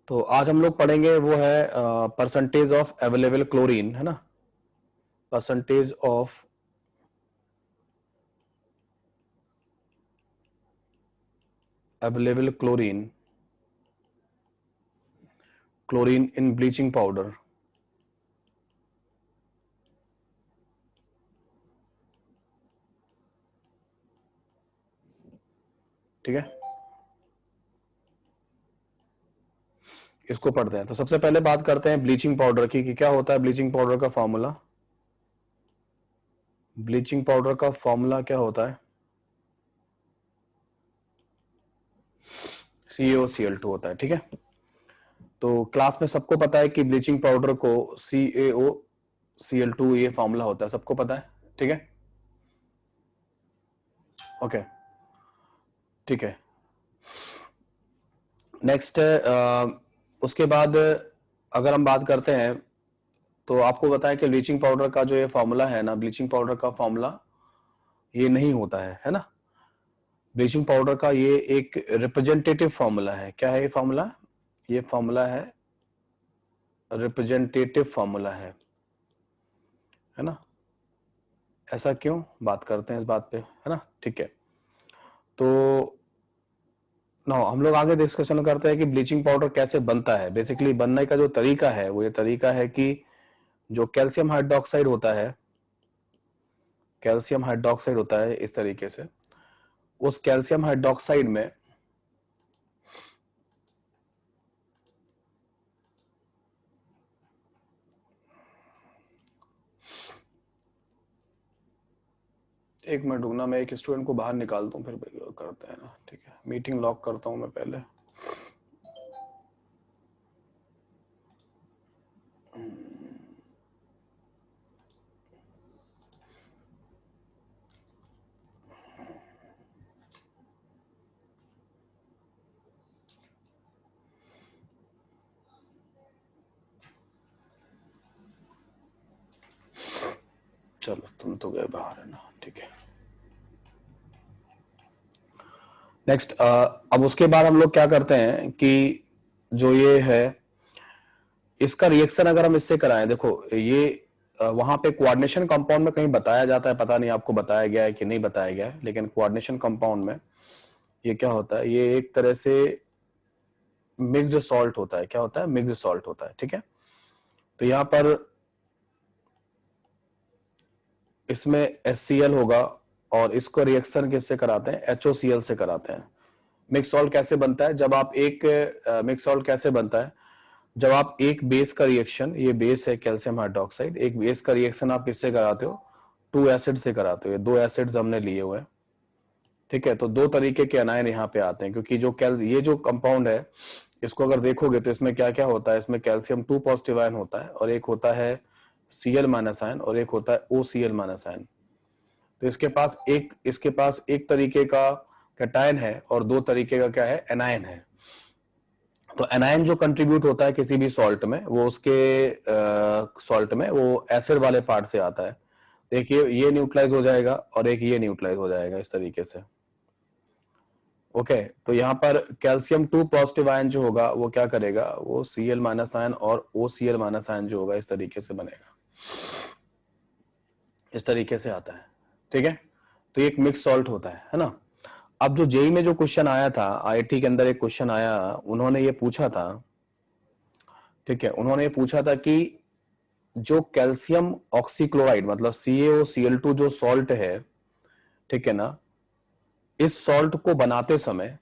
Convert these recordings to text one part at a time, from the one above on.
तो आज हम लोग पढ़ेंगे वो है परसेंटेज ऑफ अवेलेबल क्लोरीन, है ना। Percentage of available chlorine in bleaching powder. ठीक है, इसको पढ़ते हैं। तो सबसे पहले बात करते हैं ब्लीचिंग पाउडर की कि क्या होता है ब्लीचिंग पाउडर का फॉर्मूला। ब्लीचिंग पाउडर का फॉर्मूला क्या होता है? CaOCl2 होता है। ठीक है, तो क्लास में सबको पता है कि ब्लीचिंग पाउडर को CaOCl2 ये फॉर्मूला होता है, सबको पता है। ठीक है, ओके, ठीक है। नेक्स्ट उसके बाद अगर हम बात करते हैं तो आपको बताएं कि ब्लीचिंग पाउडर का जो ये फॉर्मूला है ना, ब्लीचिंग पाउडर का फॉर्मूला ये नहीं होता है ना। ब्लीचिंग पाउडर का ये एक रिप्रेजेंटेटिव फॉर्मूला है। क्या है ये फॉर्मूला? ये फॉर्मूला है रिप्रेजेंटेटिव फॉर्मूला है ना। ऐसा क्यों? बात करते हैं इस बात पे, है ना। ठीक है, तो ना हम लोग आगे डिस्कशन करते हैं कि ब्लीचिंग पाउडर कैसे बनता है। बेसिकली बनने का जो तरीका है वो ये तरीका है कि जो कैल्शियम हाइड्रोक्साइड होता है, कैल्शियम हाइड्रोक्साइड होता है इस तरीके से, उस कैल्शियम हाइड्रोक्साइड में एक मिनट रुकना, मैं एक स्टूडेंट को बाहर निकाल दूं फिर करते हैं ना। ठीक है, मीटिंग लॉक करता हूं मैं पहले। चलो तुम तो गए बाहर, है ना। ठीक है, नेक्स्ट अब उसके बाद हम लोग क्या करते हैं कि जो ये है इसका रिएक्शन अगर हम इससे कराएं, देखो ये वहां पे कोऑर्डिनेशन कंपाउंड में कहीं बताया जाता है, पता नहीं आपको बताया गया है कि नहीं बताया गया है, लेकिन कोऑर्डिनेशन कंपाउंड में ये क्या होता है, ये एक तरह से मिक्स्ड सॉल्ट होता है। क्या होता है? मिक्स्ड सॉल्ट होता है। ठीक है, तो यहां पर इसमें HCl होगा और इसको रिएक्शन किससे कराते हैं? HOCl से कराते हैं। मिक्स सॉल्ट कैसे बनता है? जब आप एक मिक्स सॉल्ट कैसे बनता है? जब आप एक बेस का रिएक्शन, ये बेस है कैल्शियम हाइड्रोक्साइड, एक बेस का रिएक्शन आप किससे कराते हो? 2 एसिड से कराते हो। ये 2 एसिड्स हमने लिए हुए हैं। ठीक है, तो 2 तरीके के अनायन यहाँ पे आते हैं, क्योंकि जो ये जो कंपाउंड है इसको अगर देखोगे तो इसमें क्या क्या होता है, इसमें कैल्शियम 2 पॉजिटिव आयन होता है और एक होता है Cl माइनस आयन और एक होता है OCl माइनस आयन। तो इसके पास एक तरीके का कैटायन है और 2 तरीके का क्या है? एनायन है। तो एनायन जो कंट्रीब्यूट होता है किसी भी सॉल्ट में, वो उसके सॉल्ट में वो एसिड वाले पार्ट से आता है। देखिए ये न्यूट्रलाइज हो जाएगा और एक ये न्यूट्रलाइज हो जाएगा इस तरीके से। ओके, तो यहाँ पर कैल्शियम 2 पॉजिटिव आयन जो होगा वो क्या करेगा? वो Cl माइनस आयन और OCl माइनस आयन जो होगा इस तरीके से बनेगा, इस तरीके से आता है। ठीक है, तो एक मिक्स सॉल्ट होता है ना। अब जो जेई में जो क्वेश्चन आया था, IIT के अंदर एक क्वेश्चन आया, उन्होंने ये पूछा था, ठीक है, उन्होंने ये पूछा था कि जो कैल्शियम ऑक्सीक्लोराइड मतलब CaOCl2 जो सॉल्ट है, ठीक है ना, इस सॉल्ट को बनाते समय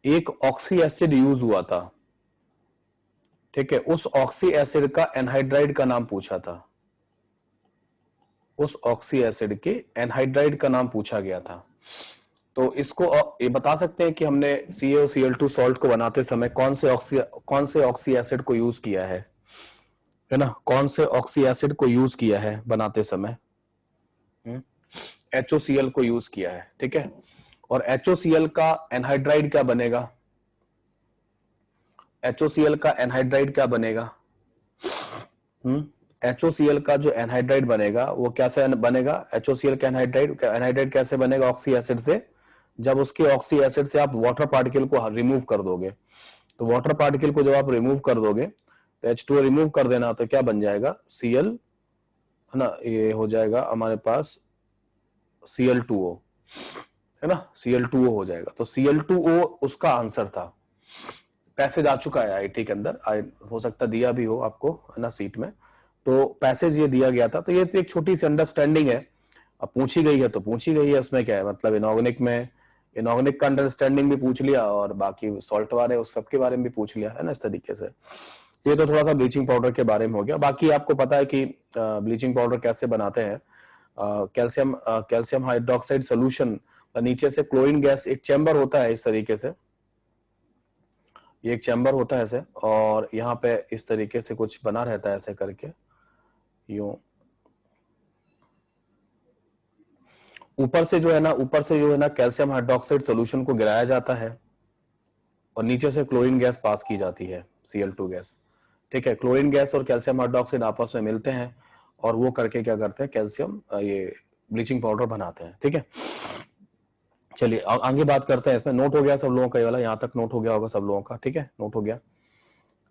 एक ऑक्सी एसिड यूज हुआ था। ठीक है, उस ऑक्सी एसिड का एनहाइड्राइड का नाम पूछा था। उस ऑक्सी एसिड के एनहाइड्राइड का नाम पूछा गया था। तो इसको ये बता सकते हैं कि हमने CaOCl2 सॉल्ट को बनाते समय कौन से ऑक्सी एसिड को यूज किया है ना, कौन से ऑक्सी एसिड को यूज किया है बनाते समय? HOCl को यूज किया है। ठीक है, और HOCl का एनहाइड्राइड क्या बनेगा? HOCl का एनहाइड्राइड क्या बनेगा? HOCl का जो एनहाइड्राइड बनेगा वो कैसे बनेगा? HOCl का एनहाइड्राइड कैसे बनेगा? ऑक्सी एसिड से। जब उसके ऑक्सी एसिड से आप वाटर पार्टिकल को रिमूव कर दोगे तो वाटर पार्टिकल को जब आप रिमूव कर दोगे तो H2O रिमूव कर देना, तो क्या बन जाएगा, Cl, है ना, ये हो जाएगा हमारे पास Cl2O, है ना, Cl2O हो जाएगा। तो Cl2O उसका आंसर था। पैसेज आ चुका है आईटी के अंदर, हो सकता दिया भी हो आपको, है ना, सीट में। तो पैसेज ये दिया गया था। तो ये तो एक छोटी सी अंडरस्टैंडिंग है, अब पूछी गई है तो पूछी गई है, उसमें क्या है, मतलब इनऑर्गेनिक में इनऑर्गेनिक का अंडरस्टैंडिंग भी पूछ लिया और बाकी सॉल्ट वाले उस सब के बारे में भी पूछ लिया, है ना, इस तरीके से। ये तो थोड़ा सा ब्लीचिंग पाउडर के बारे में हो गया। बाकी आपको पता है कि ब्लीचिंग पाउडर कैसे बनाते हैं। कैल्शियम हाइड्रोक्साइड सोल्यूशन, नीचे से क्लोरीन गैस, एक चैम्बर होता है इस तरीके से, ये एक चैम्बर होता है ऐसे, और यहाँ पे इस तरीके से कुछ बना रहता है ऐसे करके, यूं ऊपर से जो है ना, ऊपर से जो है ना कैल्शियम हाइड्रोक्साइड सोल्यूशन को गिराया जाता है और नीचे से क्लोरीन गैस पास की जाती है, Cl2 गैस। ठीक है, क्लोरीन गैस और कैल्शियम हाइड्रोक्साइड आपस में मिलते हैं और वो करके क्या करते हैं, कैल्शियम ये ब्लीचिंग पाउडर बनाते हैं। ठीक है, चलिए आगे बात करते हैं। इसमें नोट हो गया सब लोगों का, ये वाला यहाँ तक नोट हो गया होगा सब लोगों का। ठीक है, नोट हो गया।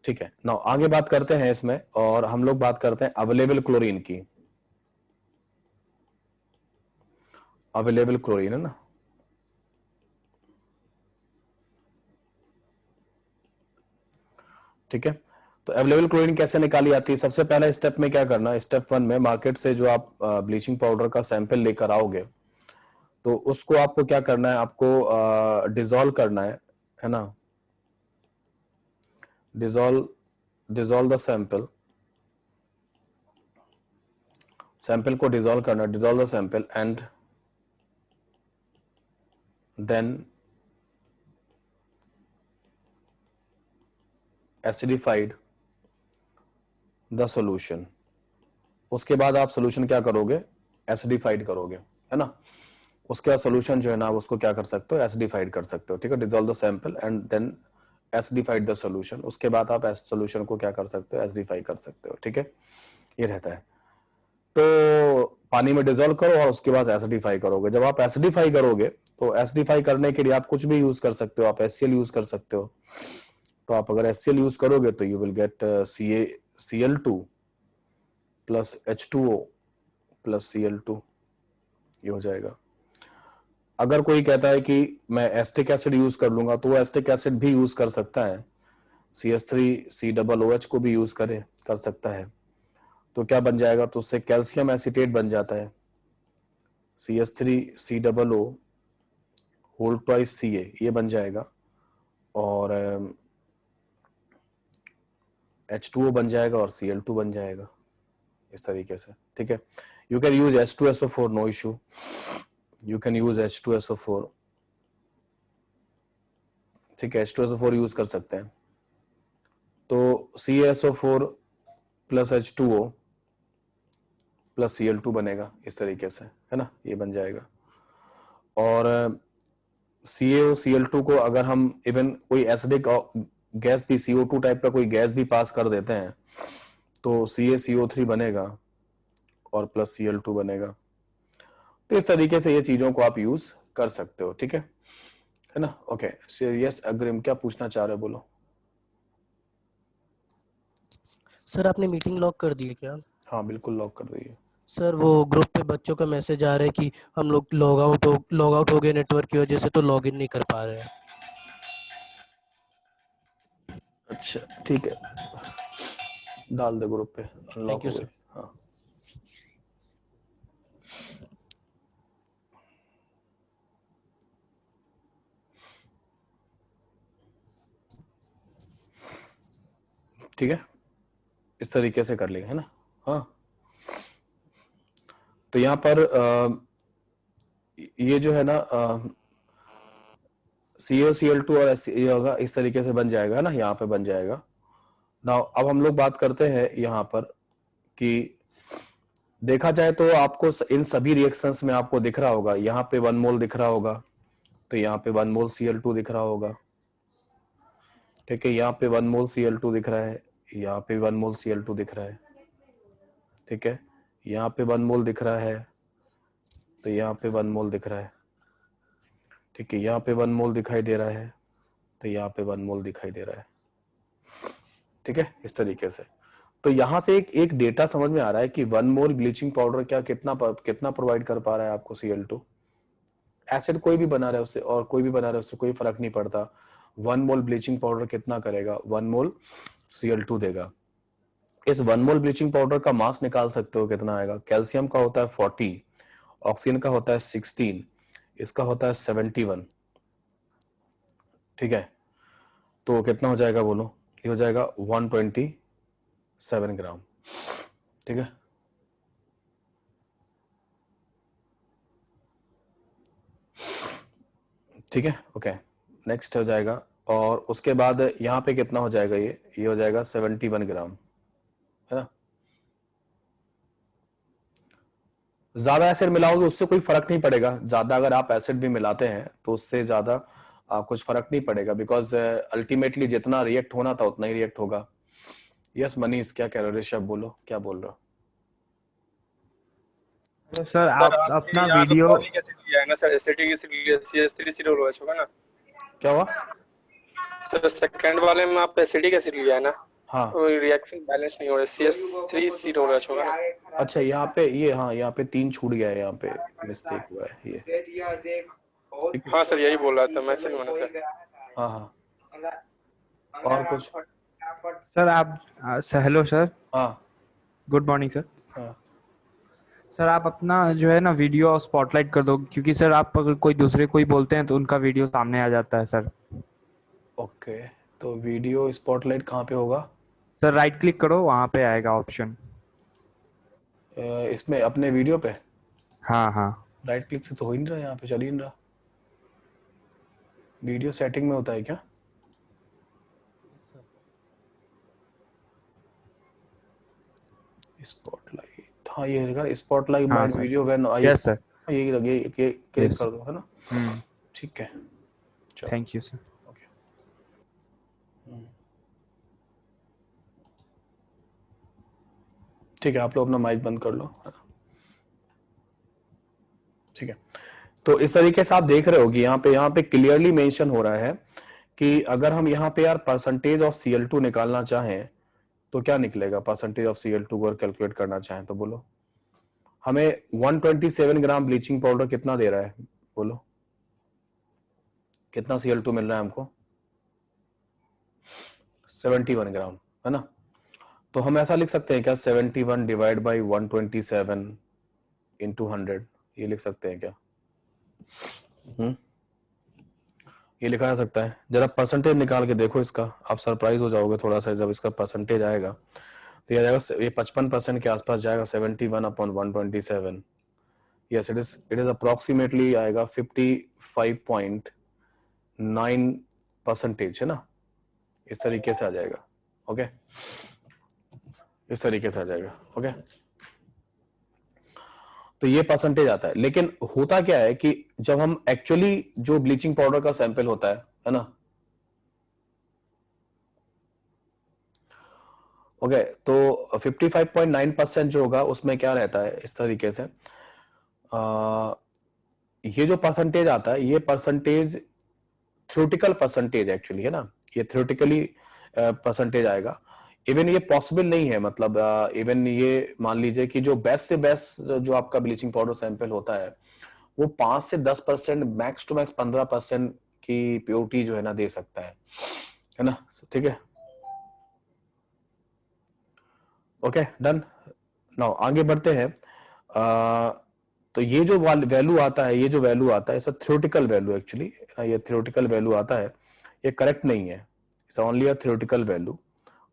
ठीक है, नाउ आगे बात करते हैं इसमें, और हम लोग बात करते हैं अवेलेबल क्लोरीन की। अवेलेबल क्लोरीन, है ना, ठीक है। तो अवेलेबल क्लोरीन कैसे निकाली जाती है, सबसे पहले स्टेप में क्या करना है, स्टेप 1 में मार्केट से जो आप ब्लीचिंग पाउडर का सैंपल लेकर आओगे, तो उसको आपको क्या करना है, आपको डिसॉल्व करना है ना, डिसॉल्व द सैंपल, सैंपल को डिसॉल्व करना, dissolve the sample and then acidified the solution. उसके बाद आप सॉल्यूशन क्या करोगे, एसिडिफाइड करोगे, है ना। उसके बाद सॉल्यूशन जो है ना, उसको क्या कर सकते हो, एसिडिफाइड कर सकते हो। ठीक है, dissolve the sample and then acidified the solution. उसके बाद आप सॉल्यूशन को क्या कर सकते हो, एसिडिफाई कर सकते हो। ठीक है, ये रहता है। तो पानी में डिसॉल्व करो और उसके बाद एसिडिफाई करोगे। जब आप एसिडिफाई करोगे तो एसिडिफाई करने के लिए आप कुछ भी यूज कर सकते हो, आप HCl यूज कर सकते हो। तो आप अगर HCl यूज करोगे तो you will get Cl2 plus H2O plus Cl2, ये हो जाएगा। अगर कोई कहता है कि मैं एस्टिक एसिड यूज कर लूंगा, तो वो एस्टिक एसिड भी यूज कर सकता है, CH3COOH को भी यूज कर सकता है। तो क्या बन जाएगा, तो उससे कैल्शियम एसीटेट बन जाता है, CH3COO होल ट्वाइस Ca, ये बन जाएगा। और H2O बन जाएगा और Cl2 बन जाएगा, इस तरीके से। ठीक है, you can use H2SO4, no issue, you can use H2SO4। ठीक है, H2SO4 यूज कर सकते हैं। तो CaSO4 plus H2O plus Cl2 बनेगा, इस तरीके से, है ना, ये बन जाएगा। और CaO Cl2 को अगर हम इवन कोई एसिडिक गैस भी, CO2 टाइप का कोई गैस भी पास कर देते हैं, तो CaCO3 बनेगा और प्लस Cl2 बनेगा। तो इस तरीके से ये चीजों को आप यूज कर सकते हो। ठीक है ना। ओके, यस अग्रिम, क्या पूछना चाह रहे हो, बोलो। सर आपने मीटिंग लॉक कर दी है क्या? हाँ बिल्कुल, लॉक कर दीजिए। सर वो ग्रुप पे बच्चों का मैसेज आ रहा है कि हम लोग लॉग आउट हो गए नेटवर्क की वजह से, तो लॉग इन नहीं कर पा रहे हैं। अच्छा ठीक है, डाल दे ग्रुप पे, अनलॉक थैंक यू हो गई। सर। हाँ ठीक है, इस तरीके से कर लेंगे, है ना। हाँ, तो यहाँ पर ये जो है ना, CaCl2 और ये होगा, इस तरीके से बन जाएगा ना, यहाँ पे बन जाएगा। नाउ अब हम लोग बात करते हैं यहाँ पर कि देखा जाए तो आपको इन सभी रिएक्शंस में आपको दिख रहा होगा, यहाँ पे 1 मोल दिख रहा होगा, तो यहाँ पे 1 मोल Cl2 दिख रहा होगा। ठीक है, यहाँ पे 1 मोल Cl2 दिख रहा है, यहाँ पे 1 मोल Cl2 दिख रहा है। ठीक है, यहाँ पे 1 मोल दिख रहा है, तो यहाँ पे 1 मोल दिख रहा है। ठीक है, यहाँ पे 1 मोल दिखाई दे रहा है, तो यहाँ पे 1 मोल दिखाई दे रहा है। ठीक है, इस तरीके से। तो यहां से एक डेटा समझ में आ रहा है कि 1 मोल ब्लीचिंग पाउडर क्या कितना प्रोवाइड कर पा रहा है आपको Cl2। एसिड कोई भी बना रहा है उससे और कोई भी बना रहा है उससे कोई फर्क नहीं पड़ता। 1 मोल ब्लीचिंग पाउडर कितना करेगा, 1 मोल Cl2 देगा। इस 1 मोल ब्लीचिंग पाउडर का मास निकाल सकते हो कितना आएगा। कैल्शियम का होता है 40, ऑक्सीजन का होता है 16, इसका होता है 71। ठीक है, तो कितना हो जाएगा बोलो, ये हो जाएगा 127 ग्राम। ठीक है, ठीक है, ओके। नेक्स्ट हो जाएगा, और उसके बाद यहाँ पे कितना हो जाएगा, ये हो जाएगा 71 ग्राम, है ना। ज्यादा एसिड मिलाओगे उससे कोई फर्क नहीं पड़ेगा, ज्यादा अगर आप एसिड भी मिलाते हैं तो उससे ज्यादा कुछ फर्क नहीं पड़ेगा, बिकॉज अल्टीमेटली जितना रिएक्ट होना था उतना ही रिएक्ट होगा। यस मनीष, क्या कह रहे हो, ऋषभ बोलो क्या बोल रहे हो। तो सर आप अपना यहाँ तो वीडियो पॉलिक एसिड लिया है ना सर, एसिटिक एसिड लिया, CH3COOH होगा ना क्या हुआ। सर। सेकंड वाले में आप एसिटिक एसिड लिया है ना, हाँ, तो रिएक्शन बैलेंस नहीं हो रहा, CH3COOH होगा ना। अच्छा यहाँ पे ये, हाँ यहाँ पे 3 छूट गया है, यहाँ पे मिस्टेक हुआ है ये। हाँ सर, यही बोल रहा था मैं, सही होना सर। हाँ हाँ, और कुछ। सर आप हेलो सर, हाँ गुड मॉर्निंग सर। हाँ, सर आप अपना जो है ना वीडियो स्पॉटलाइट कर दो, क्योंकि सर आप अगर कोई दूसरे कोई बोलते हैं तो उनका वीडियो सामने आ जाता है सर। ओके, तो वीडियो स्पॉटलाइट कहाँ पे होगा। सर राइट क्लिक करो, वहाँ पे आएगा ऑप्शन। इसमें अपने वीडियो पे हाँ हाँ राइट क्लिक से तो हो ही नहीं रहा, यहाँ पे चल ही नहीं रहा। वीडियो सेटिंग में होता है क्या। स्पॉटलाइट, हाँ ये रहेगा स्पॉटलाइट हाँ my sir, video when I, yes sir, यही लगे, ये क्लिक यस। कर दो, है ना। ठीक है, चलो थैंक यू सर। ओके। ठीक है, आप लोग अपना माइक बंद कर लो, है ना। ठीक है, तो इस तरीके से आप देख रहे हो कि यहाँ पे क्लियरली मेंशन हो रहा है कि अगर हम यहाँ पे यार परसेंटेज ऑफ Cl2 निकालना चाहें तो क्या निकलेगा, परसेंटेज ऑफ Cl2 को कैलकुलेट करना चाहें तो बोलो। हमें 127 ग्राम ब्लीचिंग पाउडर कितना दे रहा है बोलो, कितना Cl2 मिल रहा है हमको, 71 ग्राम, है ना। तो हम ऐसा लिख सकते हैं क्या, 71 डिवाइड बाई 127 इंटू 100, ये लिख सकते हैं क्या। ये लिखा जा सकता है। जरा परसेंटेज निकाल के देखो इसका, आप सरप्राइज हो जाओगे थोड़ा सा जब इसका परसेंटेज आएगा। तो ये जाएगा, ये 55% के आसपास जाएगा, 71 upon 127। Yes, it is approximately आएगा 55.9% है ना, इस तरीके से आ जाएगा। ओके, इस तरीके से आ जाएगा। ओके, तो ये परसेंटेज आता है। लेकिन होता क्या है कि जब हम एक्चुअली जो ब्लीचिंग पाउडर का सैंपल होता है ना, ओके, तो 55.9% जो होगा उसमें क्या रहता है इस तरीके से, ये जो परसेंटेज आता है, ये परसेंटेज थ्योरेटिकल परसेंटेज एक्चुअली है ना, ये थ्योरेटिकली परसेंटेज आएगा। इवन ये पॉसिबल नहीं है, मतलब इवन ये मान लीजिए कि जो बेस्ट से बेस्ट जो आपका ब्लीचिंग पाउडर सैंपल होता है वो 5 से 10%, मैक्स टू मैक्स 15% की प्योरिटी जो है ना दे सकता है ना। ठीक है, ओके डन। नाउ आगे बढ़ते हैं। तो ये जो वैल्यू आता है, ये जो वैल्यू आता है, इट्स थ्योरेटिकल वैल्यू एक्चुअली, ये थ्योरेटिकल वैल्यू आता है, ये करेक्ट नहीं है, it's only a theoretical value.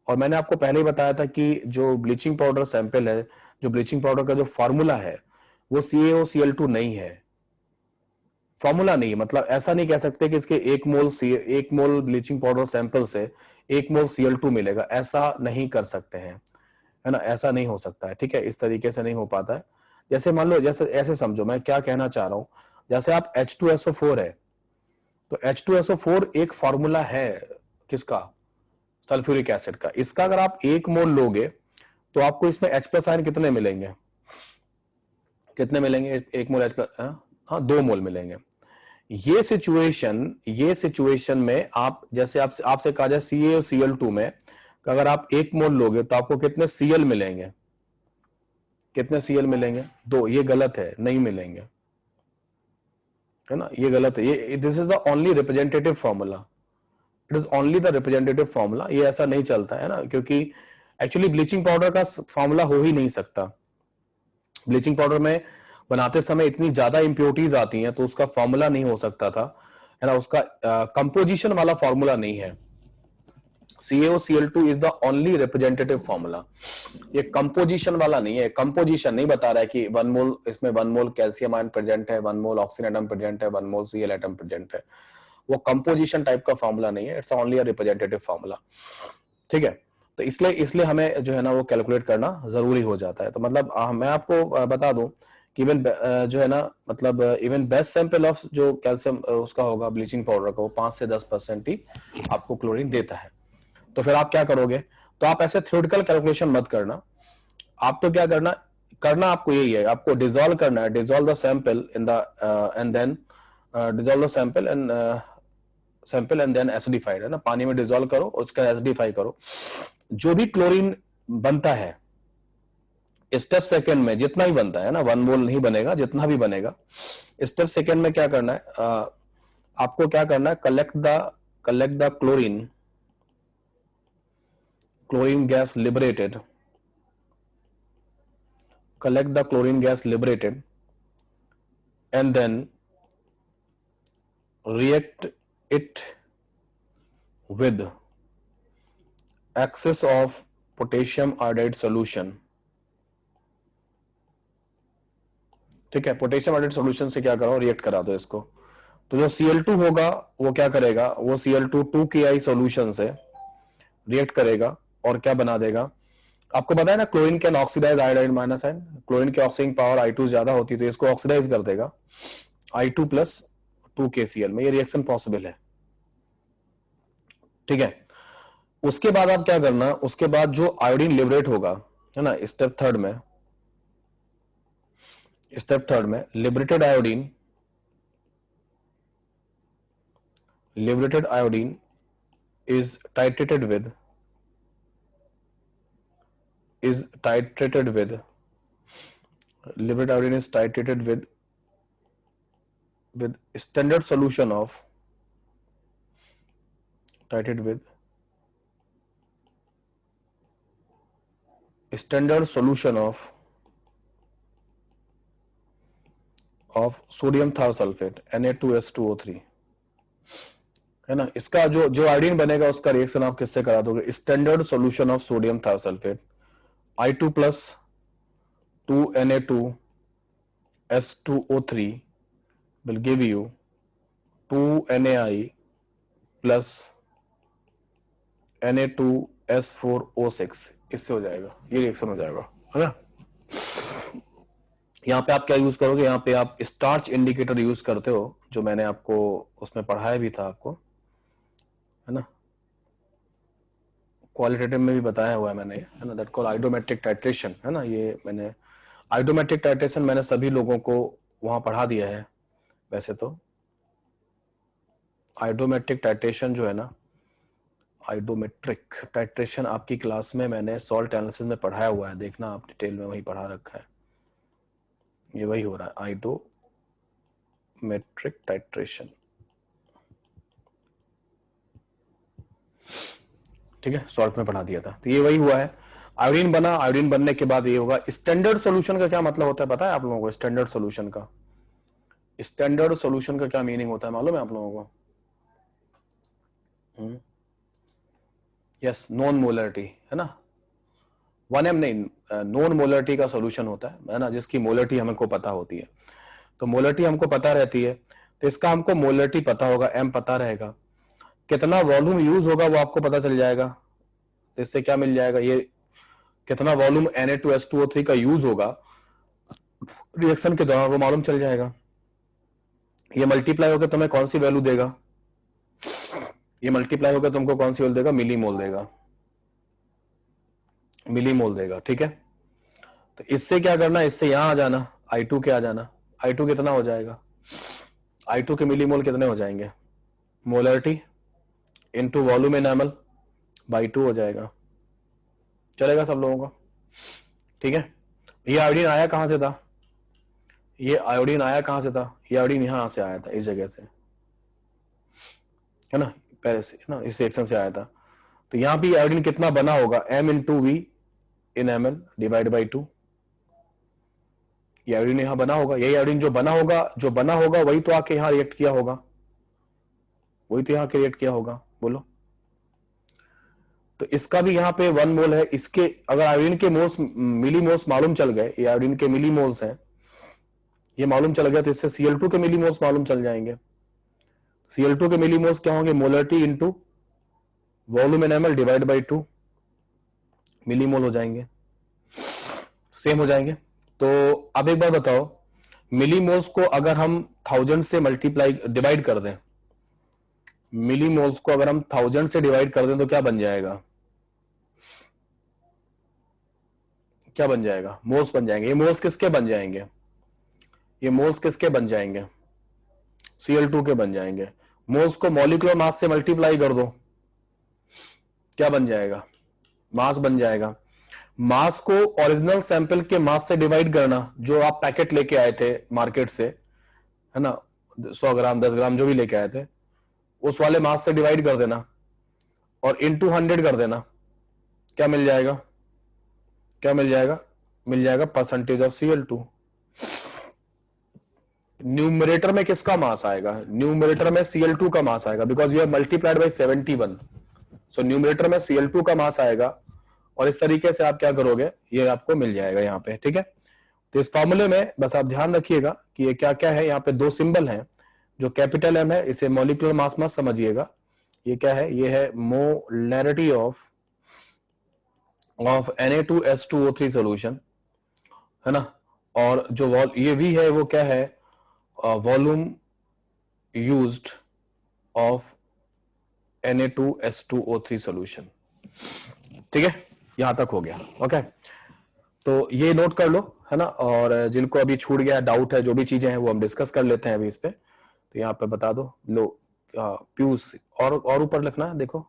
और मैंने आपको पहले ही बताया था कि जो ब्लीचिंग पाउडर सैंपल है, जो ब्लीचिंग पाउडर का जो फॉर्मूला है वो CaOCl2 नहीं है, फॉर्मूला नहीं है। मतलब ऐसा नहीं कह सकते कि इसके 1 मोल ब्लीचिंग पाउडर सैंपल से 1 मोल Cl2 मिलेगा, ऐसा नहीं कर सकते हैं, है ना, ऐसा नहीं हो सकता है। ठीक है, इस तरीके से नहीं हो पाता है। जैसे मान लो, जैसे ऐसे समझो मैं क्या कहना चाह रहा हूं, जैसे आप H2SO4 है, तो H2SO4 एक फॉर्मूला है किसका, सल्फ्यूरिक एसिड का। इसका अगर आप 1 मोल लोगे तो आपको इसमें H प्लस आयन कितने मिलेंगे, कितने मिलेंगे, 1 मोल H प्लस, हाँ 2 मोल मिलेंगे। ये सिचुएशन में आप जैसे आपसे कहा जाए CaOCl2 में कि अगर आप 1 मोल लोगे तो आपको कितने Cl मिलेंगे, कितने Cl मिलेंगे? 2। ये गलत है, नहीं मिलेंगे, है ना, ये गलत है। ये this is the only representative formula, it is only the representative formula. ये ऐसा नहीं चलता है ना, क्योंकि एक्चुअली ब्लीचिंग पाउडर का फॉर्मूला हो ही नहीं सकता। ब्लीचिंग पाउडर में बनाते समय इतनी ज्यादा इंप्योरिटीज आती हैं तो उसका फॉर्मूला नहीं हो सकता था, है ना, उसका कंपोजिशन वाला फॉर्मूला नहीं है। CaOCl2 is the only representative formula, ये कंपोजिशन वाला नहीं है। कंपोजिशन नहीं बता रहा है कि 1 मोल इसमें 1 मोल कैल्शियम आयन प्रेजेंट है, 1 मोल ऑक्सीजन एटम प्रेजेंट है, 1 मोल Cl एटम प्रेजेंट है। वो कंपोजिशन टाइप का फॉर्मूला नहीं है, it's only a representative formula. ठीक है, तो इसलिए हमें जो है ना वो कैलकुलेट करना जरूरी हो जाता है। तो मतलब मैं आपको बता दूं कि इवन जो है ना, मतलब इवन बेस्ट सैंपल ऑफ जो कैल्शियम उसका होगा ब्लीचिंग पाउडर का, वो 5 से 10% ही आपको क्लोरीन देता है। तो फिर आप क्या करोगे? तो आप ऐसे थ्योरेटिकल कैलकुलेशन मत करना, आप तो क्या करना आपको यही है, आपको डिसॉल्व करना है, dissolve the sample in the and then dissolve the sample and then acidified, है ना, पानी में डिसॉल्व करो, उसका एसिडिफाई करो। जो भी क्लोरीन बनता है स्टेप सेकंड में, जितना ही बनता है ना, 1 मोल नहीं बनेगा, जितना भी बनेगा, स्टेप सेकंड में क्या करना है, आपको क्या करना है, collect the chlorine gas liberated, collect the chlorine gas liberated and then react it with excess of potassium iodide solution। ठीक है, पोटेशियम आयोडाइड सॉल्यूशन से क्या करो, रिएक्ट करा दो इसको। तो जो Cl2 होगा वो क्या करेगा, वो Cl2 2Ki सॉल्यूशन से रिएक्ट करेगा और क्या बना देगा, आपको पता है ना, chlorine can oxidise iodide minus ion, chlorine की ऑक्सीडाइजिंग पावर I2 ज्यादा होती है तो इसको ऑक्सीडाइज कर देगा I2 प्लस 2KCl में, ये रिएक्शन पॉसिबल है। ठीक है, उसके बाद आप क्या करना, उसके बाद जो आयोडीन लिबरेट होगा, है ना, स्टेप थर्ड में liberated iodine is titrated with liberated iodine is titrated with standard solution of sodium thiosulphate Na2S2O3, है ना। इसका जो आयोडीन बनेगा उसका रिएक्शन आप किससे करा दोगे, standard solution of sodium thiosulphate I2 plus 2Na2S2O3 will give you 2NaI plus Na2S4O6, इससे हो जाएगा, ये रिएक्शन हो जाएगा, है ना। यहाँ पे आप क्या यूज करोगे, यहाँ पे आप स्टार्च इंडिकेटर यूज करते हो, जो मैंने आपको उसमें पढ़ाया भी था आपको, है ना, क्वालिटेटिव में भी बताया हुआ है मैंने, है ना, दैट कॉल आइडोमेट्रिक टाइट्रेशन, है ना। ये मैंने आइडोमेट्रिक टाइट्रेशन मैंने सभी लोगों को वहां पढ़ा दिया है। वैसे तो आइडोमेट्रिक टाइट्रेशन जो है ना, आइडोमेट्रिक टाइट्रेशन आपकी क्लास में मैंने सॉल्ट एनालिसिस में पढ़ाया हुआ है, देखना आप डिटेल में वही पढ़ा रखा है, ये वही हो रहा है आइडोमेट्रिक टाइट्रेशन। ठीक है, सॉल्ट में पढ़ा दिया था, तो ये वही हुआ है। आयोडीन बना, आयोडीन बनने के बाद ये होगा स्टैंडर्ड सॉल्यूशन का क्या मतलब होता है पता है आप लोगों को? स्टैंडर्ड सॉल्यूशन का क्या मीनिंग होता है मालूम है आप लोगों को? यस, नॉन मोलरिटी, है ना, 1m नहीं, नॉन मोलरिटी का सॉल्यूशन होता है ना, जिसकी मोलरिटी हमको पता होती है। तो मोलरिटी हमको पता रहती है, तो इसका हमको मोलरिटी पता होगा, m पता रहेगा, कितना वॉल्यूम यूज होगा वो आपको पता चल जाएगा। तो इससे क्या मिल जाएगा, ये कितना वॉल्यूम Na2S2O3 का यूज होगा रिएक्शन के दौरान वो मालूम चल जाएगा। ये मल्टीप्लाई होकर तुम्हें कौन सी वैल्यू देगा, ये मल्टीप्लाई होकर तुमको कौन सी वैल्यू देगा, मिलीमोल देगा। ठीक है, तो इससे क्या करना, इससे यहां आ जाना, I2 के आ जाना, I2 कितना हो जाएगा, I2 के मिलीमोल कितने हो जाएंगे, molarity into volume NML by 2 हो जाएगा। चलेगा सब लोगों को? ठीक है, ये आयोडीन आया कहां से था? ये आयोडीन आया कहां से था? ये आयोडीन यहां से आया था, इस जगह से, है ना, पहले से, है ना, इस रिएक्शन से आया था। तो यहां भी आयोडीन कितना बना होगा? M/V in ml divide by 2। ये आयोडीन यहां बना होगा, यही आयोडीन जो बना होगा वही तो आके यहां रिएक्ट किया होगा, वही तो यहां के रिएक्ट किया होगा, बोलो। तो इसका भी यहाँ पे 1 मोल है। इसके अगर आयोडीन के मोल्स, मिलीमोल्स मालूम चल गए, ये आयोडीन के मिलीमोल्स हैं, ये मालूम चल गया, तो इससे Cl2 के मिलीमोल्स मालूम चल जाएंगे। Cl2 के मिलीमोल्स क्या होंगे? Molarity into volume in ml divide by 2 millimole हो जाएंगे, सेम हो जाएंगे। तो अब एक बात बताओ, मिलीमोल्स को अगर हम 1000 से मल्टीप्लाई डिवाइड कर दें, मिलीमोल्स को अगर हम 1000 से डिवाइड कर दें तो क्या बन जाएगा? क्या बन जाएगा? मोल्स बन जाएंगे। ये मोल्स किसके बन जाएंगे? ये मोल्स किसके बन जाएंगे? Cl2 के बन जाएंगे। मोल्स को मॉलिक्यूलर मास से मल्टीप्लाई कर दो, क्या बन जाएगा? मास बन जाएगा। मास को ओरिजिनल सैंपल के मास से डिवाइड करना, जो आप पैकेट लेके आए थे मार्केट से, है ना, 100 ग्राम 10 ग्राम जो भी लेके आए थे, उस वाले मास से डिवाइड कर देना और इनटू 100 कर देना, क्या मिल जाएगा? क्या मिल जाएगा? मिल जाएगा परसेंटेज ऑफ Cl2। न्यूमरेटर में किसका मास आएगा? न्यूमरेटर में Cl2 का मास आएगा, because you have multiplied by 71। So numerator में Cl2 का मास आएगा, और इस तरीके से आप क्या करोगे, ये आपको मिल जाएगा यहाँ पे। ठीक है, तो इस फॉर्मूले में बस आप ध्यान रखिएगा कि ये क्या क्या है। यहाँ पे 2 सिंबल हैं, जो कैपिटल M है, इसे मॉलिक्यूलर मास मत समझिएगा। ये क्या है? ये है मोलैरिटी ऑफ Na2S2O3 सॉल्यूशन, है ना। और जो ये भी है वो क्या है? Volume used of Na2S2O3 solution. ठीक है, यहां तक हो गया। ओके, तो ये नोट कर लो, है ना। और जिनको अभी छूट गया, डाउट है, जो भी चीजें हैं वो हम डिस्कस कर लेते हैं अभी इस पे। तो यहाँ पे बता दो लो। पीयूष और ऊपर लिखना है, देखो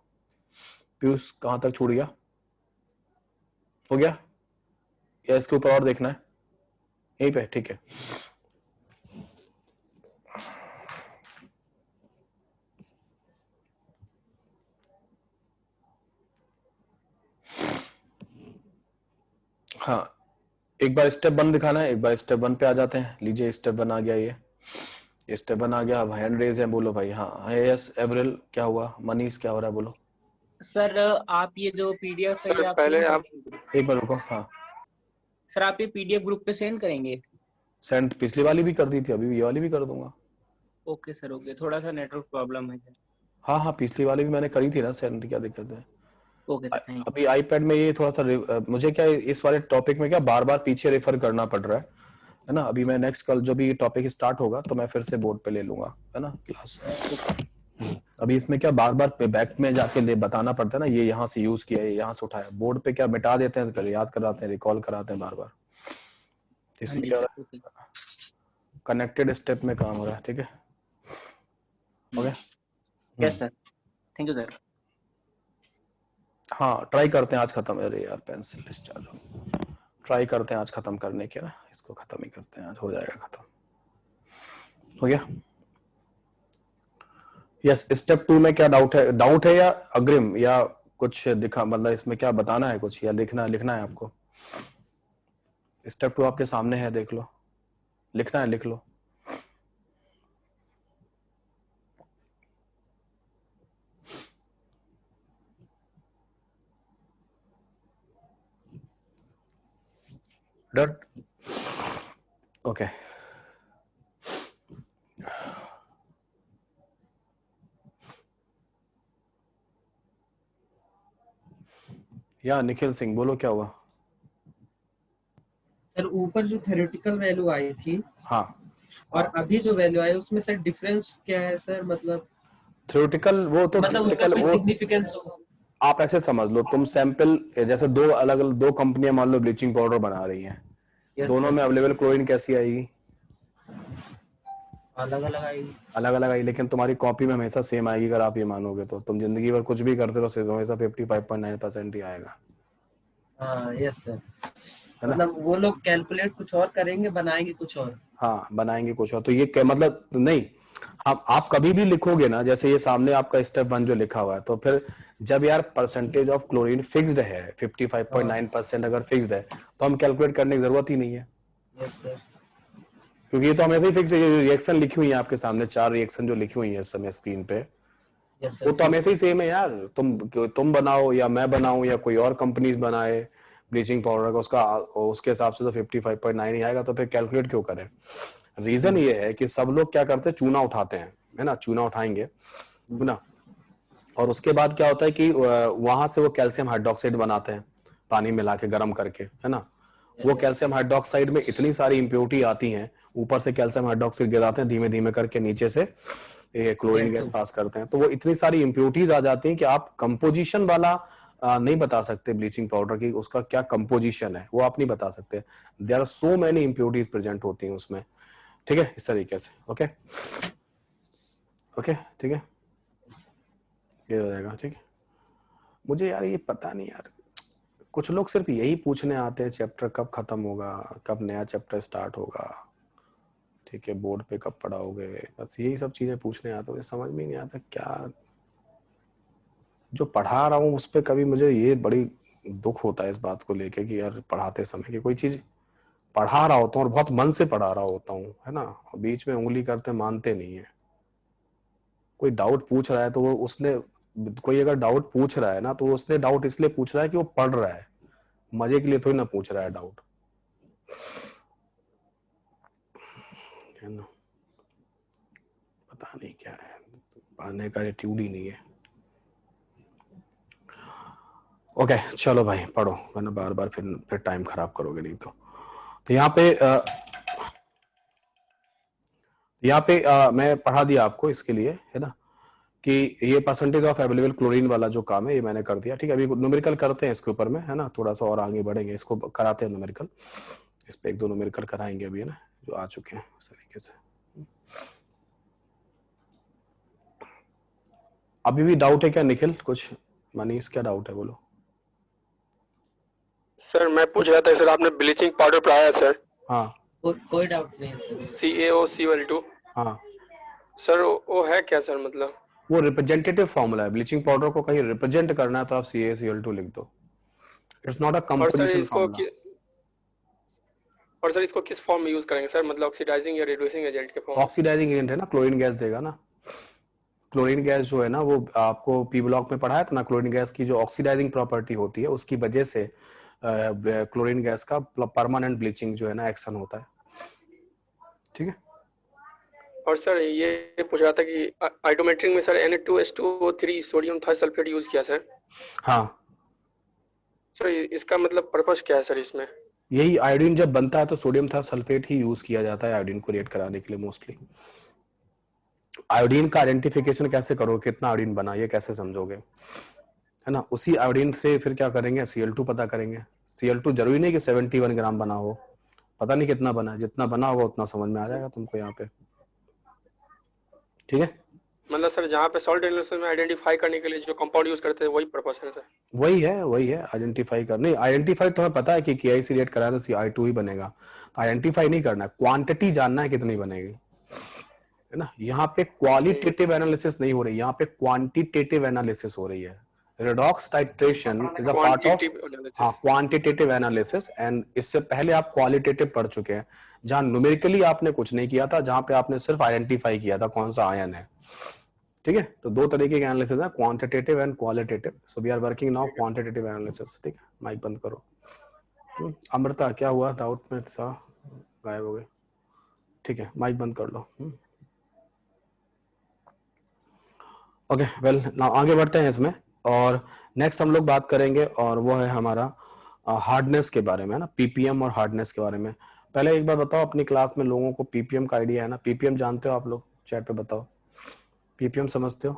पीयूष कहां तक छूट गया? हो गया या इसके ऊपर और देखना है? यहीं पे, ठीक है। हाँ, एक बार स्टेप 1 दिखाना है, एक बार स्टेप 1 पे आ जाते हैं। लीजिए, स्टेप 1 आ गया, ये स्टेप 1 आ गया। अब हैंड रेज है, बोलो भाई। हाँ, यस एवरिल, क्या हुआ? मनीष, क्या हो रहा है, बोलो। सर आप ये जो पीडीएफ है सर, ये आप पहले send आप करेंगे? एक बार रुको। हाँ, सर आप ये पीडीएफ ग्रुप पे सेंड करेंगे? सेंड पिछली वाली भी कर दी थी, अभी ये वाली भी कर दूंगा। ओके सर, ओके, थोड़ा सा नेटवर्क प्रॉब्लम है सर। हाँ हाँ, पिछली वाली भी मैंने करी थी ना सेंड, क्या दिक्कत है? ओके सर, थैंक अभी आईपैड में ये थोड़ा सा मुझे क्या इस वाले टॉपिक में क्या बार बार पीछे रेफर करना पड़ रहा है ना। अभी मैं नेक्स्ट कल जो भी टॉपिक स्टार्ट होगा तो मैं फिर से बोर्ड पे ले लूंगा, है ना, क्लास। अभी इसमें क्या बार बार बैक में जाके बताना पड़ता है ना, ये यहाँ से यूज किया, ये यहाँ से उठाया। बोर्ड पे क्या मिटा देते हैं, तो याद कराते हैं, रिकॉल कराते हैं बार बार। इसमें क्या कनेक्टेड स्टेप में काम हो रहा है। ठीक है, हो गया? Yes sir, thank you sir. हाँ, ट्राई करते हैं आज खत्म। अरे यार, पेंसिल डिस्चार्ज हो। ट्राई करते हैं आज खत्म करने के ना, इसको खत्म ही करते हैं आज, हो जाएगा खत्म। हो गया? यस, स्टेप 2 में क्या डाउट है? डाउट है या अग्रिम या कुछ दिखा, मतलब इसमें क्या बताना है कुछ, या लिखना है आपको? स्टेप 2 आपके सामने है, देख लो। लिखना है, लिख लो। डन? ओके। या निखिल सिंह, बोलो क्या हुआ? सर ऊपर जो थ्योरेटिकल वैल्यू आई थी, हाँ, और अभी जो वैल्यू आई उसमें सर डिफरेंस क्या है सर? मतलब थ्योरेटिकल वो तो उसका theoretical कोई वो सिग्निफिकेंस हो? आप ऐसे समझ लो, तुम सैंपल जैसे दो कंपनियां मान लो ब्लीचिंग पाउडर बना रही हैं, दोनों में अवेलेबल क्लोरीन कैसी आएगी? अलग अलग आएगी। अलग अलग आई, लेकिन तुम्हारी कॉपी में हमेशा सेम आएगी। अगर आप ये मानोगे तो तुम जिंदगी भर कुछ भी करते रहो, हमेशा 55.9% ही आएगा। हाँ यस सर, है ना? मतलब वो लोग कैलकुलेट कुछ और करेंगे, बनाएंगे कुछ और। हाँ, बनाएंगे कुछ और। तो ये मतलब नहीं, आप कभी भी लिखोगे ना, जैसे ये सामने आपका स्टेप 1 जो लिखा हुआ है, तो फिर जब यार परसेंटेज ऑफ क्लोरीन फिक्स्ड है 55.9% अगर फिक्स्ड है, तो हम कैलकुलेट करने की जरूरत ही नहीं है, यस सर। क्योंकि ये तो हमेशा ही फिक्स है। ये रिएक्शन लिखी हुई है आपके सामने, 4 रिएक्शन जो लिखी हुई है इस समय स्क्रीन पे, यस वो सर तो हमेशा ही सेम है यार। तुम बनाओ या मैं बनाऊं या कोई और कंपनीज बनाए ब्लीचिंग पाउडर का, उसके हिसाब से तो 55.9 ही आएगा। तो फिर कैलकुलेट क्यों करें? रीजन ये है कि सब लोग क्या करते हैं, चूना उठाते हैं, है ना? चूना उठाएंगे, है ना? और उसके बाद क्या होता है कि वहां से वो कैल्शियम हाइड्रोक्साइड बनाते हैं पानी मिला के गर्म करके, है ना? वो कैल्शियम हाइड्रोक्साइड में इतनी सारी इम्प्योरिटी आती हैं, ऊपर से कैल्शियम हाइड्रोक्साइड गिराते हैं धीमे धीमे करके, नीचे से ये क्लोरीन गैस पास करते हैं, तो वो इतनी सारी इम्प्योरिटीज आ जाती हैं कि आप कंपोजिशन वाला नहीं बता सकते ब्लीचिंग पाउडर की, उसका क्या कंपोजिशन है वो आप नहीं बता सकते। There are so many impurities present होती हैं उसमें, ठीक है? इस तरीके से। ओके ओके, ठीक है, ये हो जाएगा, ठीक है। मुझे यार ये पता नहीं यार, कुछ लोग सिर्फ यही पूछने आते हैं चैप्टर कब खत्म होगा, कब नया चैप्टर स्टार्ट होगा, ठीक है, बोर्ड पे कब पढ़ाओगे, बस यही सब चीजें पूछने आते हैं। मुझे समझ में नहीं आता क्या जो पढ़ा रहा हूँ उस पर कभी मुझे ये बड़ी दुख होता है इस बात को लेके कि यार पढ़ाते समय की कोई चीज पढ़ा रहा होता हूँ और बहुत मन से पढ़ा रहा होता हूँ, है ना, और बीच में उंगली करते मानते नहीं है। कोई डाउट पूछ रहा है तो वो उसने, कोई अगर डाउट पूछ रहा है ना, तो उसने डाउट इसलिए पूछ रहा है कि वो पढ़ रहा है, मजे के लिए थोड़ी ना पूछ रहा है डाउट, है ना? पता नहीं क्या है, पढ़ने का एटीट्यूड ही नहीं है। ओके चलो भाई पढ़ो, वरना बार बार फिर टाइम खराब करोगे नहीं तो यहाँ पे मैं पढ़ा दिया आपको इसके लिए, है ना, कि ये परसेंटेज ऑफ अवेलेबल क्लोरीन वाला जो काम है ये मैंने कर दिया, ठीक है। अभी न्यूमेरिकल करते हैं इसके ऊपर में, है ना, थोड़ा सा और आगे बढ़ेंगे, इसको कराते हैं न्यूमेरिकल, इस पे 1-2 न्यूमेरिकल कराएंगे अभी, है ना, जो आ चुके हैं इस तरीके से। अभी भी डाउट है क्या निखिल? कुछ मनीष क्या डाउट है, बोलो। सर मैं पूछ रहा था सर, आपने ब्लीचिंग पाउडर पढ़ाया सर? हाँ कोई डाउट नहीं है सर। CaOCl2। हाँ, सर वो है क्या सर, मतलब? वो रिप्रेजेंटेटिव फॉर्मूला है, ब्लीचिंग पाउडर को कहीं रिप्रेजेंट करना है तो आप CaCl2 लिख दो, इट्स नॉट अ और सर कंपोजिशन इसको फॉर्मूला। और सर इसको किस फॉर्म में यूज करेंगे सर, मतलब ऑक्सीडाइजिंग या रिड्यूसिंग एजेंट के फॉर्म में? ऑक्सीडाइजिंग एजेंट है ना, क्लोरीन गैस देगा ना। क्लोरीन गैस जो है ना, वो आपको पी ब्लॉक में पढ़ाया था ना, क्लोरीन गैस की जो ऑक्सीडाइजिंग प्रॉपर्टी होती है उसकी वजह से क्लोरीन गैस का परमानेंट ब्लीचिंग जो है ना एक्शन होता है, ठीक है। और सर ये पूछ रहा था कि आइडोमेट्रिक में सर Na2H2O3 सोडियम थाइसल्फेट यूज किया सर। हाँ, सर इसका मतलब पर्पस क्या है सर इसमें? यही आयोडीन जब बनता है तो सोडियम था सल्फेट ही यूज किया जाता है आयोडीन को रिएक्ट कराने के लिए मोस्टली। आयोडीन का आइडेंटिफिकेशन कैसे करोगे, कितना आयोडीन बना ये कैसे समझोगे, है ना? उसी आयोडीन से फिर क्या करेंगे, Cl2 पता करेंगे। Cl2 जरूरी नहीं कि 71 ग्राम बना हो, पता नहीं कितना बना है, जितना बना होगा उतना समझ में आ जाएगा तुमको यहाँ पे, ठीक है। मतलब सर जहाँ पे सॉल्ट एनालिसिस में आइडेंटिफाई करने के लिए जो कंपाउंड यूज करते हैं वही पर्पस है सर? वही है आइडेंटिफाई करना। आइडेंटिफाई तुम्हें पता है कि KI से रिएक्ट कराया तो Ci2 ही बनेगा, आइडेंटिफाई नहीं करना है, क्वांटिटी जानना है कितनी बनेगी, है ना। यहाँ पे क्वालिटेटिव एनालिसिस नहीं हो रही, यहाँ पे क्वांटिटेटिव एनालिसिस हो रही है। Redox titration is a part of quantitative analysis. Quantitative analysis, and इससे पहले आप क्वालिटेटिव पढ़ चुके हैं, जहां न्यूमेरिकली आपने कुछ नहीं किया था, जहां पे आपने सिर्फ आइडेंटिफाई किया था कौन सा आयन है, ठीक है। तो 2 तरीके के एनालिसिस है, quantitative and qualitative. So we are working now quantitative analysis, ठीक है। माइक बंद करो। अमृता क्या हुआ, डाउट में था, गायब हो गए, ठीक है, माइक बंद कर लो। ओके वेल, नाउ आगे बढ़ते हैं इसमें, और नेक्स्ट हम लोग बात करेंगे और वो है हमारा हार्डनेस के बारे में, है ना, पीपीएम और हार्डनेस के बारे में। पहले एक बार बताओ अपनी क्लास में लोगों को पीपीएम का आइडिया है ना? पीपीएम जानते हो आप लोग? चैट पे बताओ, पीपीएम समझते हो?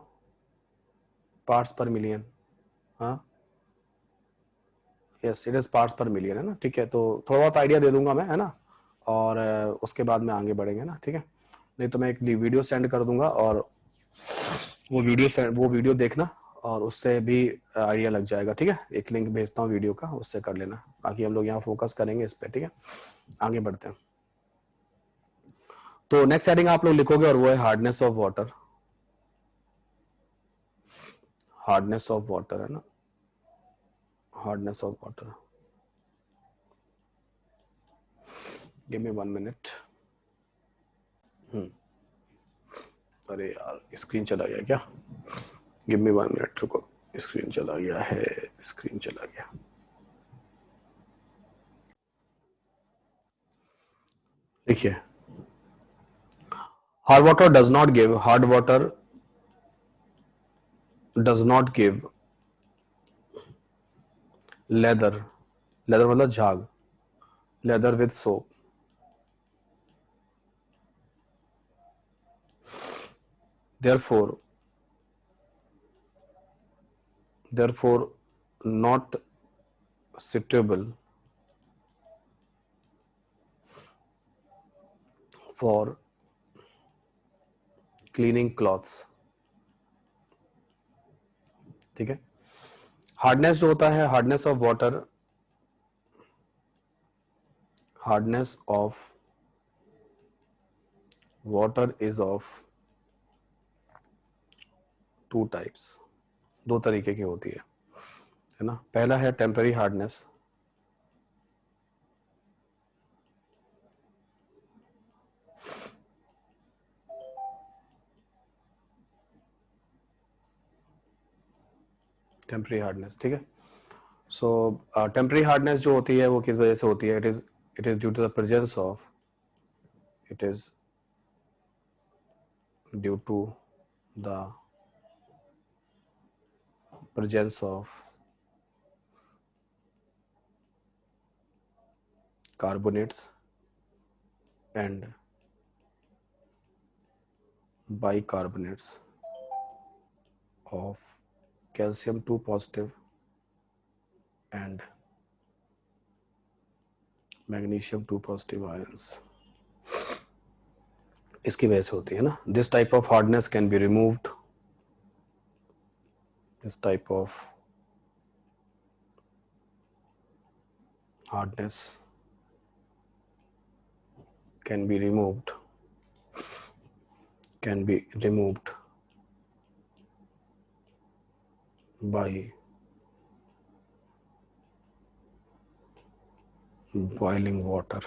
पार्ट्स पर मिलियन, हाँ, यस इट इज पार्ट्स पर मिलियन, है ना, ठीक है। तो थोड़ा बहुत आइडिया दे दूंगा मैं, है ना, और उसके बाद में आगे बढ़ेंगे ना, ठीक है। नहीं तो मैं एक वीडियो सेंड कर दूंगा और वो वीडियो देखना और उससे भी आइडिया लग जाएगा। ठीक है, एक लिंक भेजता हूँ वीडियो का, उससे कर लेना। बाकी हम लोग यहाँ फोकस करेंगे इस पे। ठीक है, आगे बढ़ते हैं। तो नेक्स्ट हेडिंग आप लोग लिखोगे और वो है hardness of water. Hardness of water है ना, hardness of water. Give me 1 minute. अरे यार स्क्रीन चला गया क्या? गिव मी 1 मिनट, रुको। स्क्रीन चला गया है, स्क्रीन चला गया। देखिए, hard water does not give, hard water does not give leather, leather मतलब झाग, leather with soap. Therefore not suitable for cleaning clothes. ठीक है, हार्डनेस जो होता है, hardness of water, hardness of water is of 2 types, 2 तरीके की होती है ना। पहला है टेम्पररी हार्डनेस, टेम्पररी हार्डनेस। ठीक है, सो टेम्पररी हार्डनेस जो होती है वो किस वजह से होती है? It is due to the presence of, it is due to the presence of carbonates and bicarbonates of calcium 2 positive and magnesium 2 positive ions. इसकी वजह से होती है ना। This type of hardness can be removed. This type of hardness can be removed by boiling water.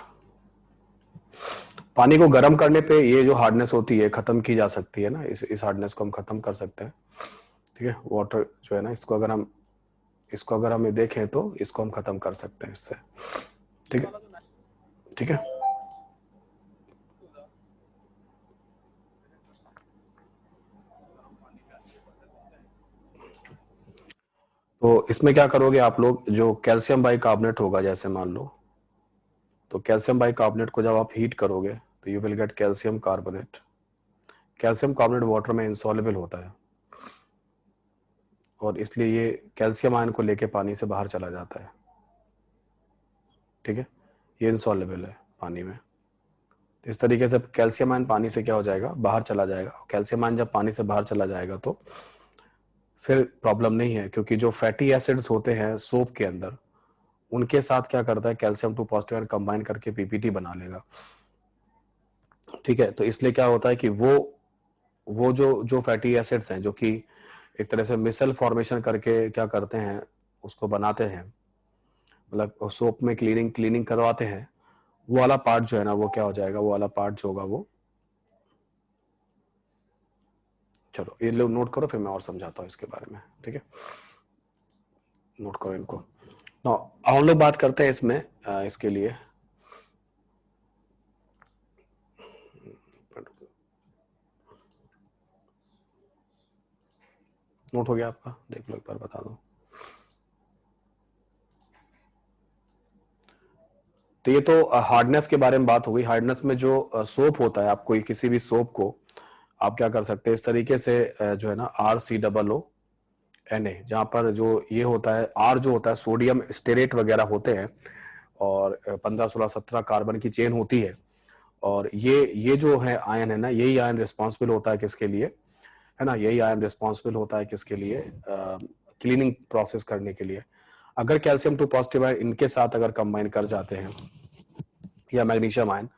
पानी को गर्म करने पे ये जो हार्डनेस होती है खत्म की जा सकती है ना, इस हार्डनेस को हम खत्म कर सकते हैं। ठीक है, वाटर जो है ना, इसको अगर हम देखें तो इसको हम खत्म कर सकते हैं इससे। ठीक है, ठीक है। तो इसमें क्या करोगे आप लोग, जो कैल्शियम बाइकार्बोनेट होगा जैसे मान लो, तो कैल्शियम बाइकार्बोनेट को जब आप हीट करोगे तो you will get calcium carbonate. Calcium carbonate water में इंसॉल्युबल होता है और इसलिए ये कैल्शियम आयन को लेके पानी से बाहर चला जाता है। ठीक है, ये इंसॉल्युबल है पानी में। इस तरीके से कैल्शियम आयन पानी से क्या हो जाएगा, बाहर चला जाएगा। कैल्शियम आयन जब पानी से बाहर चला जाएगा तो फिर प्रॉब्लम नहीं है, क्योंकि जो फैटी एसिड्स होते हैं सोप के अंदर, उनके साथ क्या करता है, कैल्शियम 2 पॉजिटिव आयन कंबाइन करके पीपीटी बना लेगा। ठीक है, तो इसलिए क्या होता है कि वो जो फैटी एसिड्स हैं, जो कि एक तरह से मिसल फॉर्मेशन करके क्या करते हैं, उसको बनाते हैं, मतलब सोप में क्लीनिंग करवाते हैं, वो वाला पार्ट जो है ना, वो क्या हो जाएगा, वो वाला पार्ट जो होगा वो, चलो ये लोग नोट करो, फिर मैं और समझाता हूँ इसके बारे में। ठीक है, नोट करो इनको। हम लोग बात करते हैं इसमें इसके लिए नोट हो गया आपका, देख लो एक बार, बता दो। तो ये तो हार्डनेस के बारे में बात हो गई। हार्डनेस में जो सोप होता है, आप कोई किसी भी सोप को आप क्या कर सकते हैं इस तरीके से, जो है ना RCOO Na, जहां पर जो ये होता है R जो होता है सोडियम स्टेरेट वगैरह होते हैं, और 15 16 17 कार्बन की चेन होती है, और ये जो है आयन है ना, यही आयन रिस्पॉन्सिबल होता है किसके लिए, है ना, यही आयन रिस्पॉन्सिबल होता है किसके लिए, क्लीनिंग प्रोसेस करने के लिए। अगर कैल्शियम 2 पॉजिटिव आयन इनके साथ अगर कंबाइन कर जाते हैं या मैग्नीशियम आयन,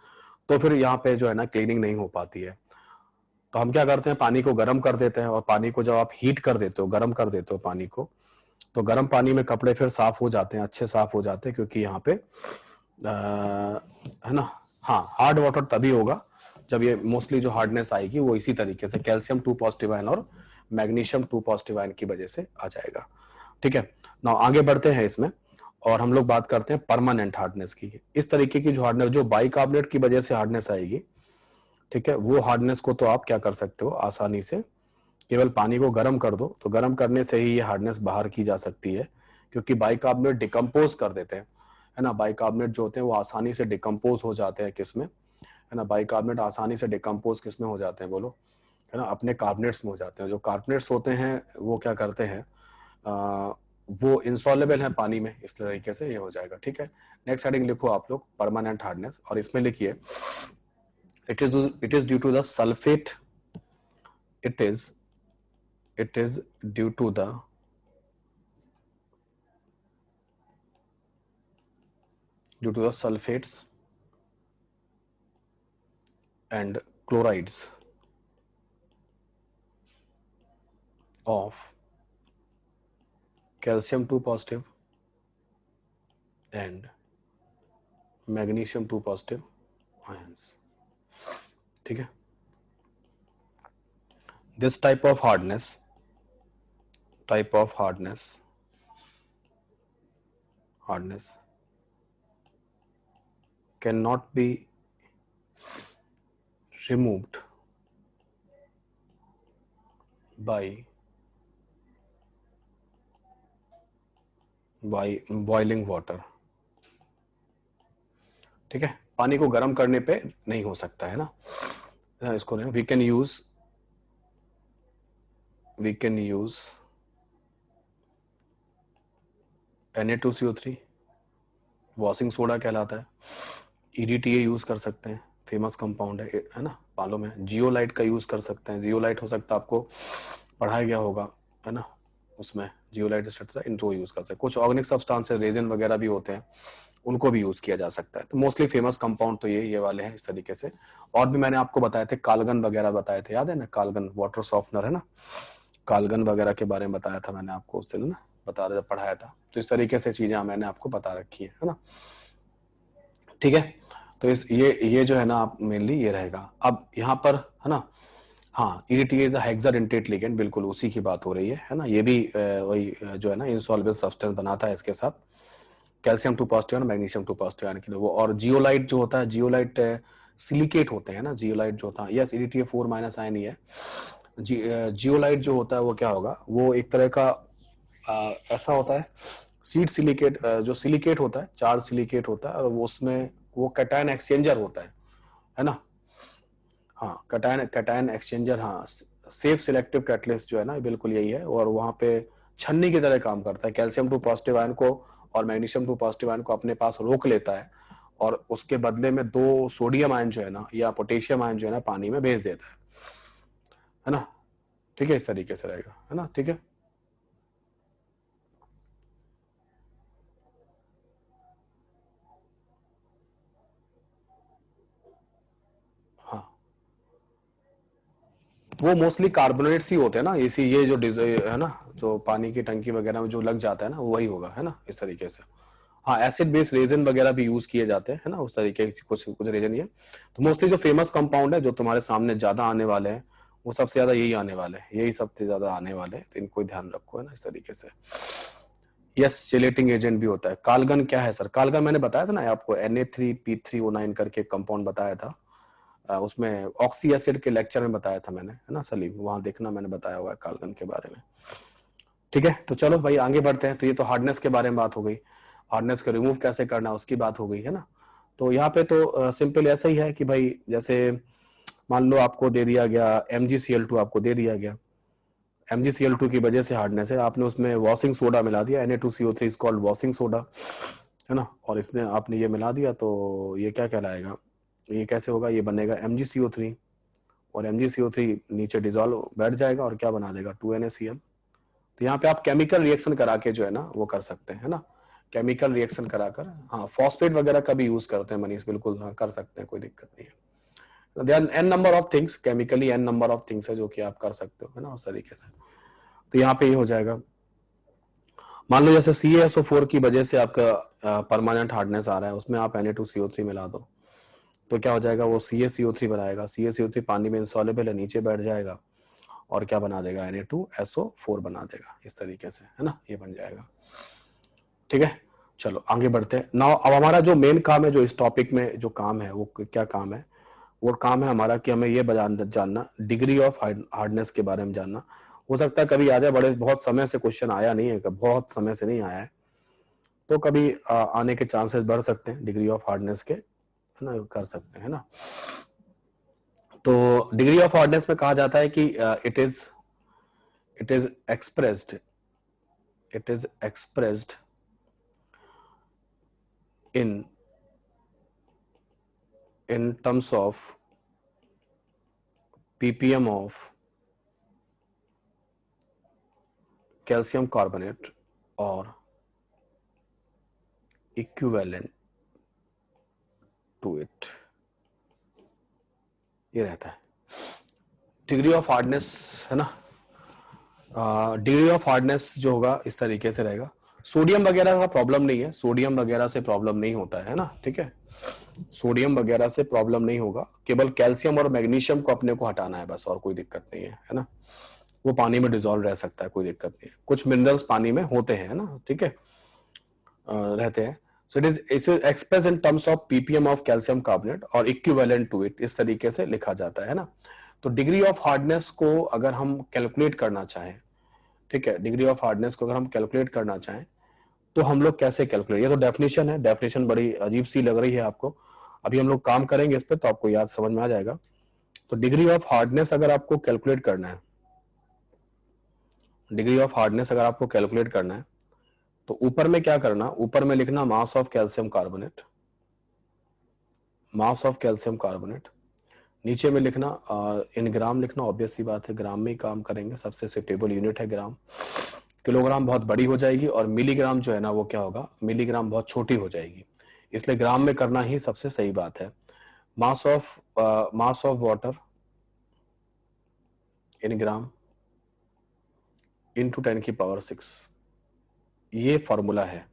तो फिर यहाँ पे जो है ना क्लीनिंग नहीं हो पाती है। तो हम क्या करते हैं, पानी को गर्म कर देते हैं, और पानी को जब आप हीट कर देते हो, गर्म कर देते हो पानी को, तो गर्म पानी में कपड़े फिर साफ हो जाते हैं, अच्छे साफ हो जाते हैं, क्योंकि यहाँ पे है ना, हाँ, हार्ड वाटर तभी होगा जब ये मोस्टली जो हार्डनेस आएगी वो इसी तरीके से कैल्शियम 2 पॉजिटिव आयन और मैग्नीशियम 2 पॉजिटिव आयन की वजह से आ जाएगा। ठीक है, ना आगे बढ़ते हैं इसमें, और हम लोग बात करते हैं परमानेंट हार्डनेस की। इस तरीके की जो हार्डनेस, जो बाइकार्बोनेट की वजह से हार्डनेस आएगी, ठीक है, वो हार्डनेस को तो आप क्या कर सकते हो, आसानी से केवल पानी को गर्म कर दो, तो गर्म करने से ही ये हार्डनेस बाहर की जा सकती है, क्योंकि बाइकार्बोनेट डिकम्पोज कर देते हैं, है ना। बाइकार्बोनेट जो होते हैं वो आसानी से डिकम्पोज हो जाते हैं किसमें, है ना, बाइकार्बोनेट आसानी से डिकम्पोज किसमें हो जाते हैं बोलो, है ना, अपने कार्बोनेट्स में हो जाते हैं। जो कार्बोनेट्स होते हैं वो क्या करते हैं, वो इंसॉल्युबल है पानी में, इस तरीके से ये हो जाएगा। ठीक है, नेक्स्ट हेडिंग लिखो आप लोग, परमानेंट हार्डनेस, और इसमें लिखिए it is due to the sulphate, it is due to the sulfates and chlorides of calcium 2 positive and magnesium 2 positive ions। ठीक है, this type of hardness cannot be removed by boiling water। ठीक है, पानी को गर्म करने पे नहीं हो सकता है ना, इसको we can use Na2CO3, washing soda कहलाता है, EDTA यूज कर सकते हैं, फेमस कंपाउंड है ना, मालूम है। जियोलाइट का यूज कर सकते हैं, जियोलाइट हो सकता है आपको पढ़ाया गया होगा, है ना, उसमें जियोलाइट स्ट्रक्चर, इनको यूज कर सकते हैं। कुछ ऑर्गेनिक सब्सटेंसेस, रेजिन वगैरह भी होते हैं, उनको भी यूज किया जा सकता है। तो मोस्टली फेमस कंपाउंड तो ये वाले हैं इस तरीके से। और भी मैंने आपको बताए थे, कालगन वगैरह बताए थे, याद है ना, कालगन वाटर सॉफ्टनर है ना, कालगन वगैरह के बारे में बताया था मैंने आपको उस दिन ना, पढ़ाया था। तो इस तरीके से चीजें मैंने आपको बता रखी है ना। ठीक है, तो ये जो है ना, आप मेनली ये रहेगा। अब यहाँ पर है ना, हाँ, EDTA is a hexadentate ligand, बिल्कुल उसी की बात हो रही है ना। ये भी वही जो है ना इनसॉल्युबल सब्सटेंस बनाता है इसके साथ, कैल्शियम 2 पॉजिटिव और मैग्नीशियम 2 पॉजिटिव आयन के लिए वो। और जियोलाइट जो होता है, जियोलाइट सिलिकेट होते हैं ना, जियोलाइट जो होता है, यस EDTA 4- आयन ही है। जियोलाइट जो होता है वो क्या होगा, वो एक तरह का ऐसा होता है सीड सिलिकेट, जो सिलिकेट होता है, चार्ज सिलिकेट होता है, और वो उसमें वो कैटायन एक्सचेंजर होता है ना, हाँ, कैटायन एक्सचेंजर, हाँ, सेफ सिलेक्टिव कैटलिस्ट जो है ना, बिल्कुल यही है। और वहां पे छन्नी की तरह काम करता है, कैल्शियम 2 पॉजिटिव आयन को और मैग्नीशियम 2 पॉजिटिव आयन को अपने पास रोक लेता है, और उसके बदले में 2 सोडियम आयन जो है ना, या पोटेशियम आयन जो है ना, पानी में भेज देता है ना। ठीक है, इस तरीके से रहेगा, है ना। ठीक है, हाँ, वो मोस्टली कार्बोनेट्स ही होते हैं ना, इसी ये जो है ना, जो पानी की टंकी वगैरह में जो लग जाता है ना, वही होगा, है ना, इस तरीके से। हाँ, एसिड बेस रेजन वगैरह भी यूज किए जाते हैं, है ना, उस तरीके के कुछ रेजन ये। तो मोस्टली जो फेमस कंपाउंड है, जो तुम्हारे सामने ज्यादा आने वाले हैं, वो सबसे ज्यादा यही आने वाले हैं, यही सबसे ज्यादा आने वाले हैं, तो इनको ध्यान रखो, है ना, इस तरीके से। यस, चेलेटिंग एजेंट भी होता है। कालगन क्या है सर? कालगन मैंने बताया था ना आपको, Na3P3O9 करके कंपाउंड बताया था, उसमें ऑक्सी एसिड के लेक्चर में बताया था मैंने, है ना सलीम, वहां देखना, मैंने बताया हुआ है कालगन के बारे में। ठीक है, तो चलो भाई आगे बढ़ते हैं। तो ये तो हार्डनेस के बारे में बात हो गई, हार्डनेस को रिमूव कैसे करना उसकी बात हो गई, है ना। तो यहाँ पे तो सिंपल ऐसा ही है कि भाई, जैसे मान लो आपको दे दिया गया MgCl2, आपको दे दिया गया MgCl2 की वजह से हार्डनेस है, आपने उसमें वॉशिंग सोडा मिला दिया, Na2CO3 is called washing soda, है ना, और इसने आपने ये मिला दिया, तो ये क्या कहलाएगा, ये कैसे होगा, ये बनेगा MgCO3 और MgCO3 नीचे डिजोल्व बैठ जाएगा और क्या बना देगा 2NaCl। तो यहाँ पे आप केमिकल रिएक्शन करा के जो है ना वो कर सकते हैं, है ना, केमिकल रिएक्शन कराकर। हाँ, फॉस्फेट वगैरह का भी यूज करते हैं मनीष, बिल्कुल हाँ कर सकते हैं, कोई दिक्कत नहीं है। There are n number of things, chemically n number of things है जो कि आप कर सकते हो, है ना, उस तरीके से। तो यहाँ पे ये हो जाएगा। मान लो जैसे CaSO4 की वजह से आपका परमानेंट हार्डनेस आ रहा है, उसमें आप Na2CO3 मिला दो तो क्या हो जाएगा, वो CaCO3 बनाएगा। CaCO3 पानी में इंसॉल्युबल है, नीचे बैठ जाएगा और क्या बना देगा, Na2SO4 बना देगा, इस तरीके से, है ना, ये बन जाएगा। ठीक है, चलो आगे बढ़ते हैं। नाउ अब हमारा जो मेन काम है, जो इस टॉपिक में जो काम है वो क्या काम है, वो काम है हमारा कि हमें ये जानना डिग्री ऑफ हार्डनेस के बारे में जानना। हो सकता है कभी आ जाए, बहुत समय से क्वेश्चन आया नहीं है, बहुत समय से नहीं आया है, तो कभी आने के चांसेस बढ़ सकते हैं डिग्री ऑफ हार्डनेस के, है ना, कर सकते हैं ना। तो डिग्री ऑफ हार्डनेस में कहा जाता है कि it is expressed in terms of ppm of calcium carbonate or equivalent to it, ये रहता है डिग्री ऑफ हार्डनेस, है ना। डिग्री ऑफ हार्डनेस जो होगा इस तरीके से रहेगा। सोडियम वगैरह का प्रॉब्लम नहीं है, सोडियम वगैरह से प्रॉब्लम नहीं होता है ना, ठीक है, सोडियम वगैरह से प्रॉब्लम नहीं होगा, केवल कैल्शियम और मैग्नीशियम को अपने को हटाना है बस, और कोई दिक्कत नहीं है ना। वो पानी में डिसॉल्व रह सकता है, कोई दिक्कत नहीं है। कुछ मिनरल्स पानी में होते हैं ना, ठीक है, रहते हैं। So it is express in terms of ppm of calcium carbonate और इक्विवेलेंट टू इट, इस तरीके से लिखा जाता है ना। तो डिग्री ऑफ हार्डनेस को अगर हम कैलकुलेट करना चाहें, ठीक है, डिग्री ऑफ हार्डनेस को अगर हम कैलकुलेट करना चाहें तो हम लोग कैसे कैलकुलेट, ये तो डेफिनेशन है, डेफिनेशन बड़ी अजीब सी लग रही है आपको, अभी हम लोग काम करेंगे इस पे तो आपको याद समझ में आ जाएगा। तो डिग्री ऑफ हार्डनेस अगर आपको कैलकुलेट करना है, डिग्री ऑफ हार्डनेस अगर आपको कैलकुलेट करना है तो ऊपर में क्या करना, ऊपर में लिखना mass of calcium carbonate, mass of calcium carbonate, नीचे में लिखना इन ग्राम लिखना, ऑब्वियस सी बात है, ग्राम में ही काम करेंगे, सबसे सुटेबल यूनिट है ग्राम। किलोग्राम बहुत बड़ी हो जाएगी और मिलीग्राम जो है ना वो क्या होगा, मिलीग्राम बहुत छोटी हो जाएगी, इसलिए ग्राम में करना ही सबसे सही बात है। Mass of water in gram into 10⁶, ये फॉर्मूला है,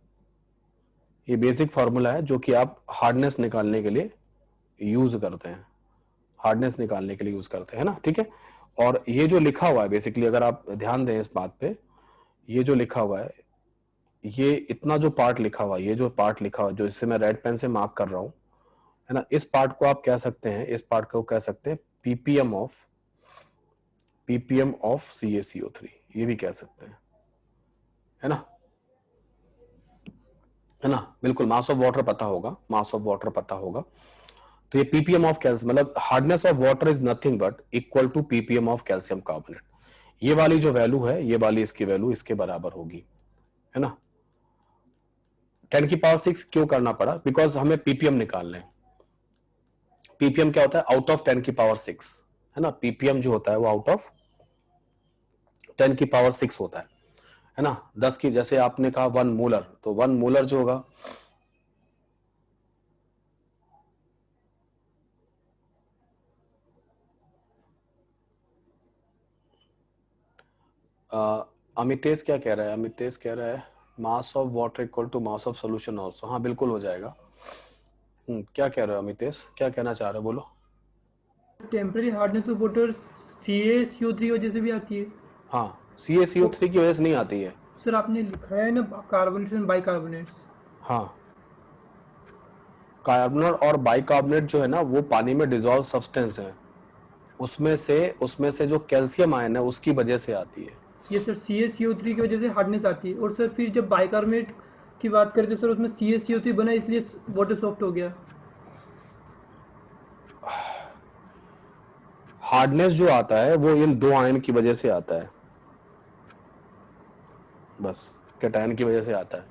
ये बेसिक फॉर्मूला है जो कि आप हार्डनेस निकालने के लिए यूज करते हैं, हार्डनेस निकालने के लिए यूज करते हैं ना, ठीक है। और ये जो लिखा हुआ है बेसिकली, अगर आप ध्यान दें इस बात पे, ये जो लिखा हुआ है, ये इतना जो पार्ट लिखा हुआ है, ये जो पार्ट लिखा हुआ है जो इससे मैं रेड पेन से मार्क कर रहा हूं, है ना, इस पार्ट को आप कह सकते हैं, इस पार्ट को कह सकते हैं ppm ऑफ CaCO3, ये भी कह सकते हैं, है ना, है ना, बिल्कुल। मास ऑफ वाटर पता होगा, मास ऑफ वाटर पता होगा, तो ये ppm ऑफ कैल्शियम, मतलब hardness of water is nothing but equal to ppm of calcium carbonate. ये वाली जो वैल्यू है, ये वाली इसकी वैल्यू इसके बराबर होगी, है ना। 10⁶ क्यों करना पड़ा, बिकॉज हमें ppm निकालना है। ppm क्या होता है, आउट ऑफ 10⁶, है ना, ppm जो होता है वो आउट ऑफ 10⁶ होता है ना। 10 की, जैसे आपने कहा 1 मोलर, तो 1 मोलर जो होगा अमितेश क्या कह रहा है, अमितेश कह रहा है mass of water equal to mass of solution also, हाँ बिल्कुल हो जाएगा। क्या कह रहे हो अमितेश, क्या कहना चाह रहे हो, बोलो। Temporary hardness of water CaCO3 की वजह से भी आती है। हाँ, CaCO3 की वजह से नहीं आती है सर, आपने लिखा है ना कार्बोनेट्स एंड बाइकार्बोनेट्स। हाँ, कार्बोनेट और बाइकार्बोनेट जो है ना वो पानी में डिसॉल्व सब्सटेंस है, उसमें से जो कैल्शियम आयन है उसकी वजह से आती है। ये सर CaCO3 की वजह से हार्डनेस आती है, और सर फिर जब बाइकार्बोनेट की बात करें तो सर उसमें CaCO3 बना, इसलिए वाटर सॉफ्ट हो गया। हार्डनेस जो आता है वो इन 2 आयन की वजह से आता है, बस कैटायन की वजह से आता है।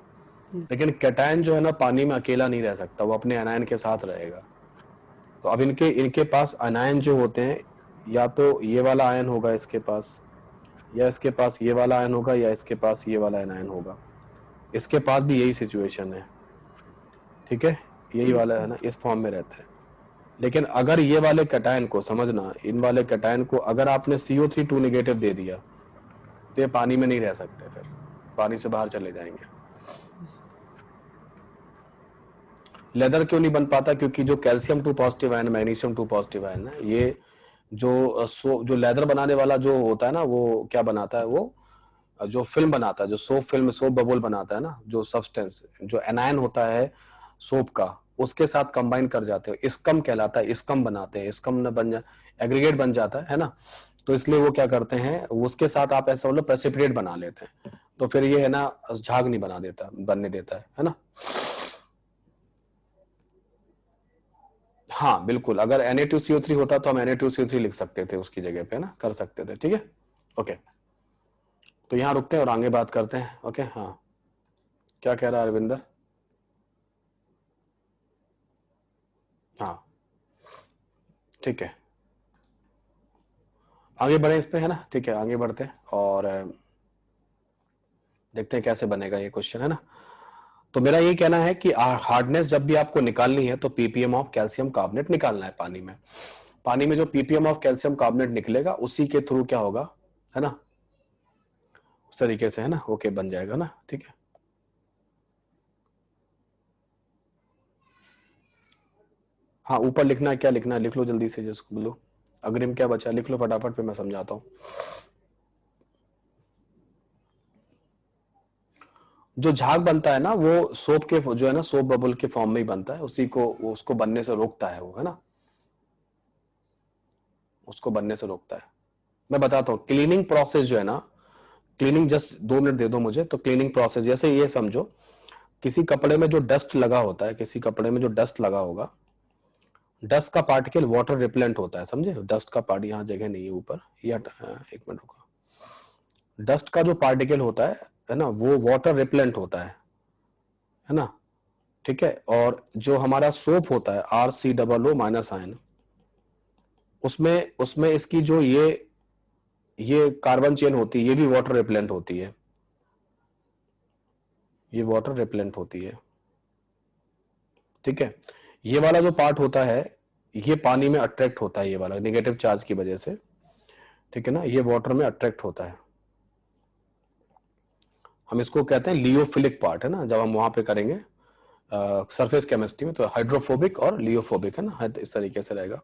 लेकिन कैटायन जो है ना पानी में अकेला नहीं रह सकता, वो अपने एनायन के साथ रहेगा। तो अब इनके पास अनायन जो होते हैं, या तो ये वाला आयन होगा इसके पास, या इसके पास ये वाला आयन होगा, या इसके पास ये वाला आयन होगा। इसके पास भी यही सिचुएशन है, ठीक है, यही वाला है ना, इस फॉर्म में रहता है। लेकिन अगर ये वाले कैटायन को, समझना, इन वाले कैटायन को अगर आपने CO3 2 नेगेटिव दे दिया तो ये पानी में नहीं रह सकते, फिर पानी से बाहर चले जाएंगे। लेदर क्यों नहीं बन पाता? क्योंकि जो calcium 2 positive ion, magnesium 2 positive ion है, ये जो लेदर बनाने वाला जो होता है ना, वो क्या बनाता है, वो जो फिल्म बनाता है, जो सोप फिल्म, सोप बबल बनाता है ना, जो सब्सटेंस, जो एनायन होता है सोप का, उसके साथ कंबाइन कर जाते हो, इस्कम कहलाता है, इस्कम बनाते हैं, इस्कम न बन जा, एग्रीगेट बन जाता है ना। तो इसलिए वो क्या करते हैं, उसके साथ आप ऐसा मतलब प्रेसिपिटेट बना लेते हैं, तो फिर ये है ना झाग नहीं बना देता, बनने देता है ना। हाँ बिल्कुल, अगर Na2CO3 होता तो हम Na2CO3 लिख सकते थे उसकी जगह पे, ना कर सकते थे, ठीक है, ओके। तो यहाँ रुकते हैं और आगे बात करते हैं, ओके। हाँ, क्या कह रहा है अरविंदर? हाँ ठीक है, आगे बढ़े इस पे, है ना, ठीक है, आगे बढ़ते हैं और देखते हैं कैसे बनेगा ये क्वेश्चन, है ना। तो मेरा यही कहना है कि हार्डनेस जब भी आपको निकालनी है तो पीपीएम ऑफ कैल्शियम कार्बोनेट निकालना है पानी में। पानी में जो पीपीएम ऑफ कैल्शियम कार्बोनेट निकलेगा उसी के थ्रू क्या होगा, है ना, उस तरीके से, है ना, ओके बन जाएगा ना, ठीक है। हाँ, ऊपर लिखना है, क्या लिखना है लिख लो जल्दी से, जिसको बोलो अग्रिम क्या बचा लिख लो फटाफट, पे मैं समझाता हूँ। जो झाग बनता है ना वो सोप के, जो है ना, सोप बबल के फॉर्म में ही बनता है, उसी को, उसको बनने से रोकता है वो, है ना, उसको बनने से रोकता है। मैं बताता हूँ, क्लीनिंग प्रोसेस जो है ना, क्लीनिंग, जस्ट 2 मिनट दे दो मुझे। तो क्लीनिंग प्रोसेस जैसे ये समझो, किसी कपड़े में जो डस्ट लगा होता है, किसी कपड़े में जो डस्ट लगा होगा, डस्ट का पार्टिकल वाटर रिपेलेंट होता है, समझे। डस्ट का पार्ट, यहाँ जगह नहीं है ऊपर, या एक मिनट रुको, डस्ट का जो पार्टिकल होता है ना, वो वाटर रिपेलेंट होता है ना, ठीक है। और जो हमारा सोप होता है RCOO माइनस आयन, उसमें उसमें इसकी जो ये कार्बन चेन होती है, ये भी वाटर रिपेलेंट होती है, ये वाटर रिपेलेंट होती है, ठीक है। ये वाला जो पार्ट होता है ये पानी में अट्रैक्ट होता है, ये वाला नेगेटिव चार्ज की वजह से, ठीक है ना, ये वाटर में अट्रैक्ट होता है। हम इसको कहते हैं लियोफिलिक पार्ट, है ना, जब हम वहां पे करेंगे सरफेस केमिस्ट्री में, तो हाइड्रोफोबिक और लियोफोबिक, है ना, इस तरीके से रहेगा,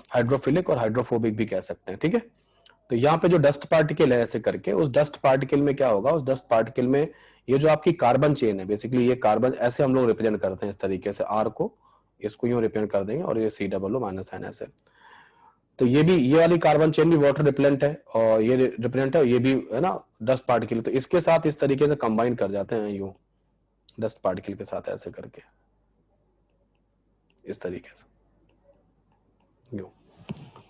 हाइड्रोफिलिक और हाइड्रोफोबिक भी कह सकते हैं, ठीक है। तो यहाँ पे जो डस्ट पार्टिकल है ऐसे करके, उस डस्ट पार्टिकल में क्या होगा, उस डस्ट पार्टिकल में ये जो आपकी कार्बन चेन है, बेसिकली ये कार्बन, ऐसे हम लोग रिप्रेजेंट करते हैं इस तरीके से, आर को, इसको यूं रिप्रेजेंट कर देंगे, और ये COO माइनस एन ऐसे। तो ये भी, ये वाली कार्बन चेन भी वाटर रिपेलेंट है, और ये रिपेलेंट है, ये भी, है ना, डस्ट पार्टिकल। तो इसके साथ इस तरीके से कंबाइन कर जाते हैं यूं, डस्ट पार्टिकल के साथ ऐसे करके, इस तरीके से यूं,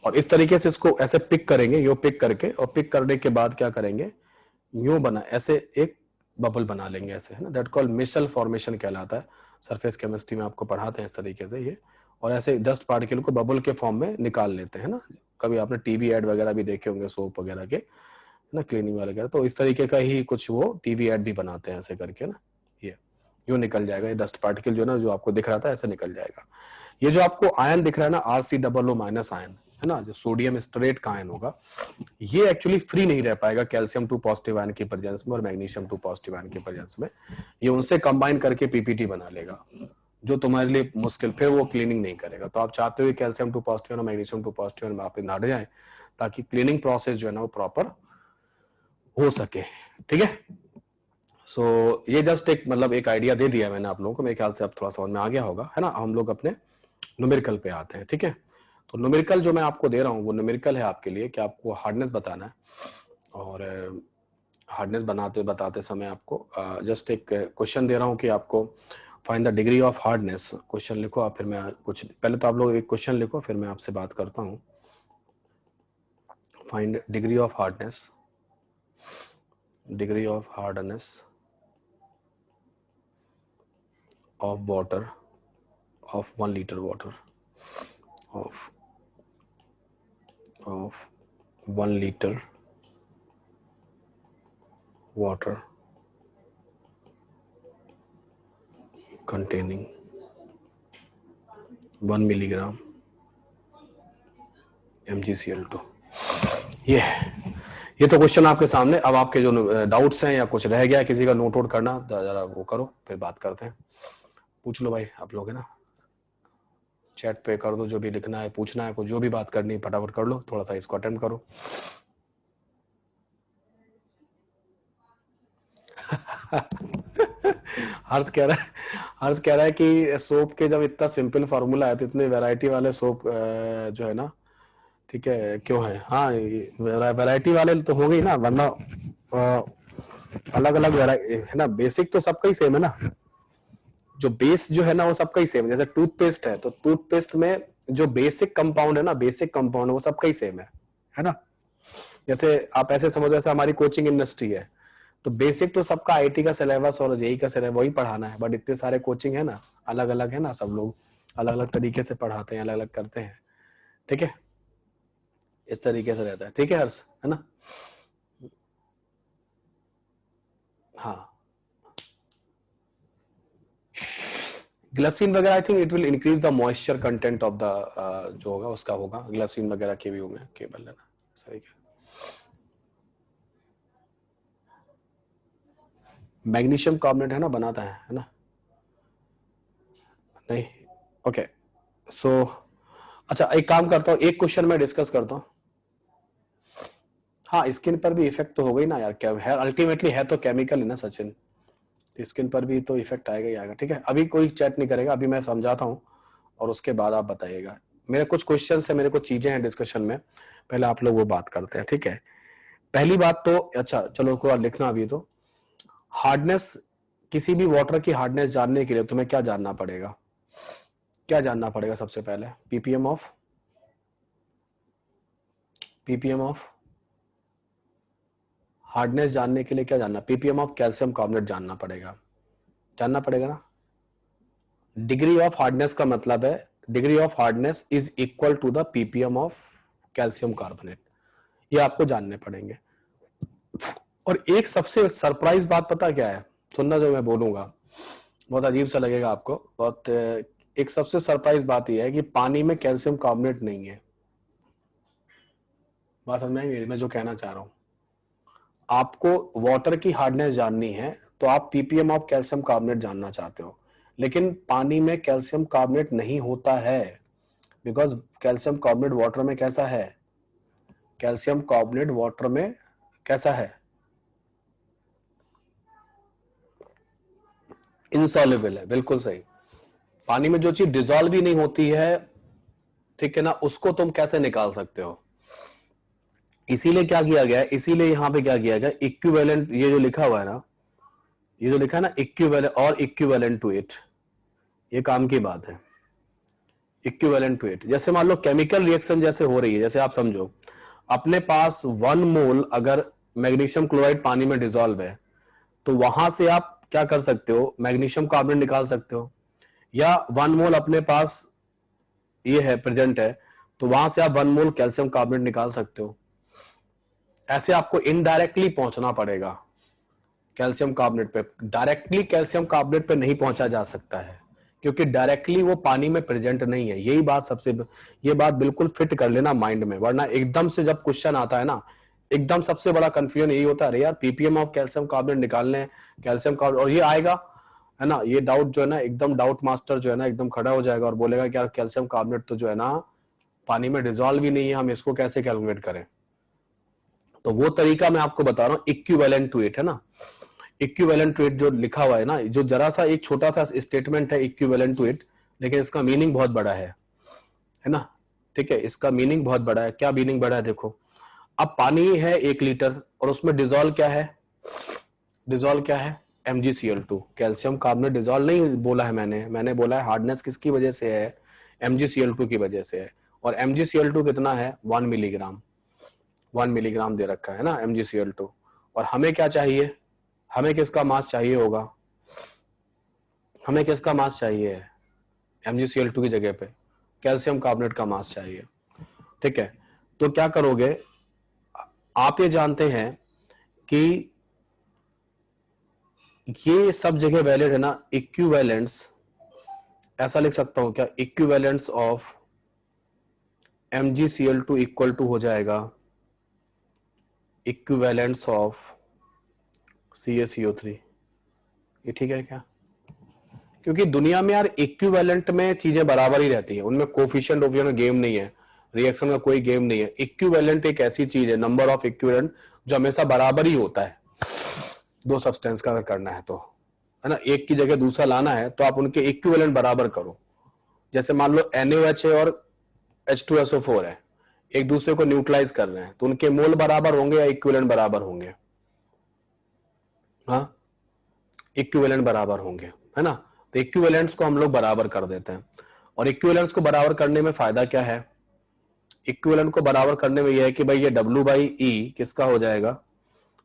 और इस तरीके से इसको ऐसे पिक करेंगे, यूं पिक करके, और पिक करने के बाद क्या करेंगे, यूं बना, ऐसे एक बबल बना लेंगे ऐसे, है ना, दैट कॉल मिशेल फॉर्मेशन कहलाता है। सरफेस केमिस्ट्री में आपको पढ़ाते हैं इस तरीके से ये, और ऐसे डस्ट पार्टिकल को बबल के फॉर्म में निकाल लेते हैं ना। कभी आपने टीवी एड वगैरह भी देखे होंगे सोप वगैरह के, है ना, क्लीनिंग वगैरह, तो इस तरीके का ही कुछ वो टीवी एड भी बनाते हैं ऐसे करके ना। ये यूं निकल जाएगा, ये डस्ट पार्टिकल जो है ना, जो आपको दिख रहा था ऐसे निकल जाएगा। ये जो आपको आयन दिख रहा है ना, RCOO माइनस आयन, है ना, जो सोडियम स्ट्रेट का आयन होगा, ये एक्चुअली फ्री नहीं रह पाएगा कैल्शियम 2 पॉजिटिव आयन की प्रेजेंस में और मैग्नीशियम 2 पॉजिटिव आयन की प्रेजेंस में। ये उनसे कंबाइन करके पीपीटी बना लेगा, जो तुम्हारे लिए मुश्किल, फिर वो क्लीनिंग नहीं करेगा। तो आप चाहते हो कैल्शियम 2 पॉजिटिव और मैग्नीशियम 2 पॉजिटिव में आप हट जाए, ताकि क्लीनिंग प्रोसेस जो है ना वो प्रॉपर हो सके, ठीक है। सो ये जस्ट एक, मतलब एक आइडिया दे दिया मैंने आप लोगों को, मेरे ख्याल से अब थोड़ा समझ में आ गया होगा, है ना। हम लोग अपने न्यूमेरिकल पे आते हैं, ठीक है। तो न्यूमेरिकल जो मैं आपको दे रहा हूँ वो न्यूमेरिकल है आपके लिए, कि आपको हार्डनेस बताना है, और हार्डनेस बताते समय आपको जस्ट एक क्वेश्चन दे रहा हूँ कि आपको find the degree of hardness. Question लिखो आप, फिर मैं कुछ, पहले तो आप लोग एक क्वेश्चन लिखो, फिर मैं आपसे बात करता हूँ। Find degree of hardness, degree of hardness of water, of 1 liter water, of of 1 liter water containing 1 milligram MgCl2। ये तो क्वेश्चन आपके सामने। अब आपके जो डाउट्स हैं या कुछ रह गया किसी का, नोट आउट करना जरा वो करो, फिर बात करते हैं। पूछ लो भाई आप लोग, है ना, चैट पे कर दो, जो भी लिखना है पूछना है, कुछ जो भी बात करनी है फटाफट कर लो, थोड़ा सा इसको अटेम्प्ट करो। हर्ष कह रहा है कि सोप के जब इतना सिंपल फार्मूला है तो इतने वैरायटी वाले सोप जो है ना, ठीक है, क्यों है? हाँ, वैरायटी वाले तो होंगे ही ना, वरना अलग अलग है ना। बेसिक तो सबका ही सेम है ना, जो बेस जो है ना वो सबका ही सेम है। जैसे टूथपेस्ट है तो टूथपेस्ट में जो बेसिक कंपाउंड है ना, बेसिक कंपाउंड वो सबका ही सेम है ना। जैसे आप ऐसे समझो, जैसे हमारी कोचिंग इंडस्ट्री है तो बेसिक तो सबका आईटी का सिलेबस और जेई का सिलेबस वही पढ़ाना है, बट इतने सारे कोचिंग है ना, अलग अलग है ना, सब लोग अलग अलग तरीके से पढ़ाते हैं, अलग अलग करते हैं, ठीक है, इस तरीके से रहता है, ठीक है हर्ष, है ना। हाँ, ग्लिसरीन वगैरह I think it will increase the moisture content of the जो होगा उसका होगा, ग्लिसरीन वगैरह के भी होंगे, केबल है ना, सही है। मैग्नीशियम कार्बोनेट है ना, बनाता है ना, नहीं, ओके। सो अच्छा, एक काम करता हूँ, एक क्वेश्चन मैं डिस्कस करता हूँ। हाँ, स्किन पर भी इफेक्ट तो होगा ही ना यार, क्या है अल्टीमेटली, है तो केमिकल है ना सचिन, स्किन पर भी तो इफेक्ट आएगा ही आएगा, ठीक है। अभी कोई चैट नहीं करेगा, अभी मैं समझाता हूँ और उसके बाद आप बताइएगा। मेरे कुछ क्वेश्चन है, मेरे कुछ चीजें हैं डिस्कशन में, पहले आप लोग वो बात करते हैं, ठीक है। पहली बात तो अच्छा चलो को लिखना अभी तो, हार्डनेस, किसी भी वाटर की हार्डनेस जानने के लिए तुम्हें क्या जानना पड़ेगा? क्या जानना पड़ेगा सबसे पहले? पीपीएम ऑफ हार्डनेस जानने के लिए क्या जानना? पीपीएम ऑफ कैल्शियम कार्बोनेट जानना पड़ेगा ना। डिग्री ऑफ हार्डनेस का मतलब है, degree of hardness is equal to the ppm of calcium carbonate, ये आपको जानने पड़ेंगे। और एक सबसे सरप्राइज बात पता क्या है, सुनना जो मैं बोलूंगा बहुत अजीब सा लगेगा आपको, बहुत एक सबसे सरप्राइज बात यह है कि पानी में कैल्शियम कार्बोनेट नहीं है। बात समझ में आई मैं जो कहना चाह रहा हूं? आपको वाटर की हार्डनेस जाननी है तो आप पीपीएम ऑफ कैल्शियम कार्बोनेट जानना चाहते हो, लेकिन पानी में कैल्शियम कार्बोनेट नहीं होता है, बिकॉज कैल्शियम कार्बोनेट वाटर में कैसा है? कैल्शियम कार्बोनेट वाटर में कैसा है? इनसॉल्युबल है, बिल्कुल सही। पानी में जो चीज डिजॉल्व ही नहीं होती है, ठीक है ना, उसको तुम कैसे निकाल सकते हो? इसीलिए क्या किया गया है, इसीलिए यहां पे क्या किया गया, इक्विवेलेंट, ये जो लिखा हुआ है ना, ये जो लिखा है ना, इक्विवेलेंट और इक्विवेलेंट टू इट, ये काम की बात है। इक्विवेलेंट टू इट, जैसे मान लो केमिकल रिएक्शन जैसे हो रही है, जैसे आप समझो अपने पास 1 मोल अगर मैग्नीशियम क्लोराइड पानी में डिजॉल्व है तो वहां से आप क्या कर सकते हो, मैग्नीशियम कार्बोनेट निकाल सकते हो, या 1 मोल अपने पास ये है प्रेजेंट है तो वहां से आप 1 मोल कैल्शियम कार्बोनेट निकाल सकते हो। ऐसे आपको इनडायरेक्टली पहुंचना पड़ेगा कैल्शियम कार्बोनेट पे, डायरेक्टली कैल्शियम कार्बोनेट पे नहीं पहुंचा जा सकता है क्योंकि डायरेक्टली वो पानी में प्रेजेंट नहीं है। यही बात ये बात बिल्कुल फिट कर लेना माइंड में, वरना एकदम से जब क्वेश्चन आता है ना, एकदम सबसे बड़ा कंफ्यूजन यही होता है, अरे यार पीपीएम ऑफ कैल्शियम कार्बोनेट निकालने, कैल्शियम कार्बोनेट, और ये आएगा है ना, ये डाउट जो है ना, एकदम डाउट मास्टर जो है ना एकदम खड़ा हो जाएगा और बोलेगा कि यार कैल्शियम कार्बोनेट तो जो है ना पानी में डिजॉल्व ही नहीं है, हम इसको कैसे कैलकुलेट करें? तो वो तरीका मैं आपको बता रहा हूँ, इक्विवेलेंट टू इट है ना, इक्विवेलेंट टू इट जो लिखा हुआ है ना, जो जरा सा एक छोटा सा स्टेटमेंट है इक्विवेलेंट टू इट, लेकिन इसका मीनिंग बहुत बड़ा है ना, ठीक है, इसका मीनिंग बहुत बड़ा है। क्या मीनिंग बड़ा है? देखो, अब पानी है 1 लीटर और उसमें डिजॉल्व क्या है? MgCl2, कैल्शियम कार्बोनेट डिजॉल्व नहीं बोला है मैंने बोला है हार्डनेस किसकी वजह से है? MgCl2 की वजह से है। और MgCl2 कितना है? 1 मिलीग्राम दे रखा है ना MgCl2। और हमें क्या चाहिए? हमें किसका मास चाहिए होगा? हमें किसका मास चाहिए MgCl2 की जगह पे? कैल्शियम कार्बोनेट का मास चाहिए, ठीक है। तो क्या करोगे, आप ये जानते हैं कि ये सब जगह वैलिड है ना, इक्विवेलेंट्स, ऐसा लिख सकता हूं क्या, equivalents of MgCl2 equal to हो जाएगा इक्विवेलेंट्स ऑफ CaCO3। ये ठीक है क्या? क्योंकि दुनिया में यार इक्विवेलेंट में चीजें बराबर ही रहती हैं, उनमें कोफिशिएंट ऑफ गेम नहीं है, रिएक्शन का कोई गेम नहीं है। इक्विवेलेंट एक ऐसी चीज है, नंबर ऑफ इक्विवेलेंट जो हमेशा बराबर ही होता है दो सब्सटेंस का अगर करना है तो, है ना। एक की जगह दूसरा लाना है तो आप उनके इक्विवेलेंट बराबर करो। जैसे मान लो NaOH है और H2SO4 है, एक दूसरे को न्यूट्रलाइज कर रहे हैं, तो उनके मोल बराबर होंगे या इक्विवेलेंट बराबर होंगे? हाँ, इक्विवेलेंट बराबर होंगे, है ना। तो इक्विवेलेंट्स को हम लोग बराबर कर देते हैं। और इक्विवेलेंट्स को बराबर करने में फायदा क्या है? इक्विवेलेंट को बराबर करने में यह है कि भाई ये W/E किसका हो जाएगा,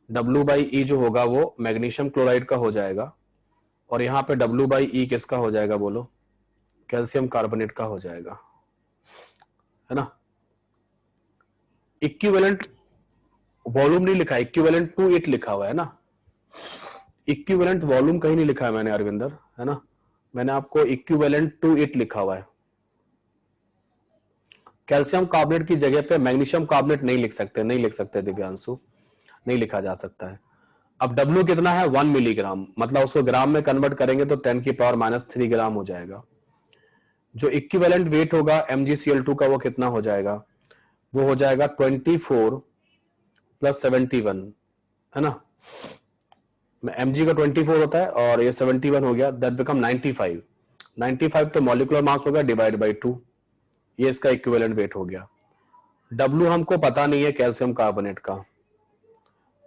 W/E जो होगा वो मैग्नीशियम क्लोराइड का हो जाएगा, और यहां पे W/E किसका हो जाएगा बोलो, कैल्शियम कार्बोनेट का हो जाएगा, है ना। इक्विवेलेंट वॉल्यूम नहीं लिखा, इक्विवेलेंट टू इट लिखा हुआ है ना, इक्विवेलेंट वॉल्यूम कहीं नहीं लिखा है मैंने अरविंदर, है ना। मैंने आपको इक्विवेलेंट टू इट लिखा हुआ है। कैल्शियम कार्बोनेट की जगह पे मैग्नीशियम कार्बोनेट नहीं लिख सकते, नहीं लिख सकते दिव्यांशु, नहीं लिखा जा सकता है। अब W कितना है, 1 मिलीग्राम, मतलब उसको ग्राम में कन्वर्ट करेंगे तो 10⁻³ ग्राम हो जाएगा। जो इक्विवेलेंट वेट होगा MgCl2 का वो कितना हो जाएगा, वो हो जाएगा 24 + 71, है ना। Mg का 24 होता है और ये 71 हो गया, दैट बिकम 95। 95 तो मॉलिक्यूलर मास होगा डिवाइड बाई 2, ये इसका इक्विवेलेंट वेट हो गया। W हमको पता नहीं है कैल्शियम कार्बोनेट का,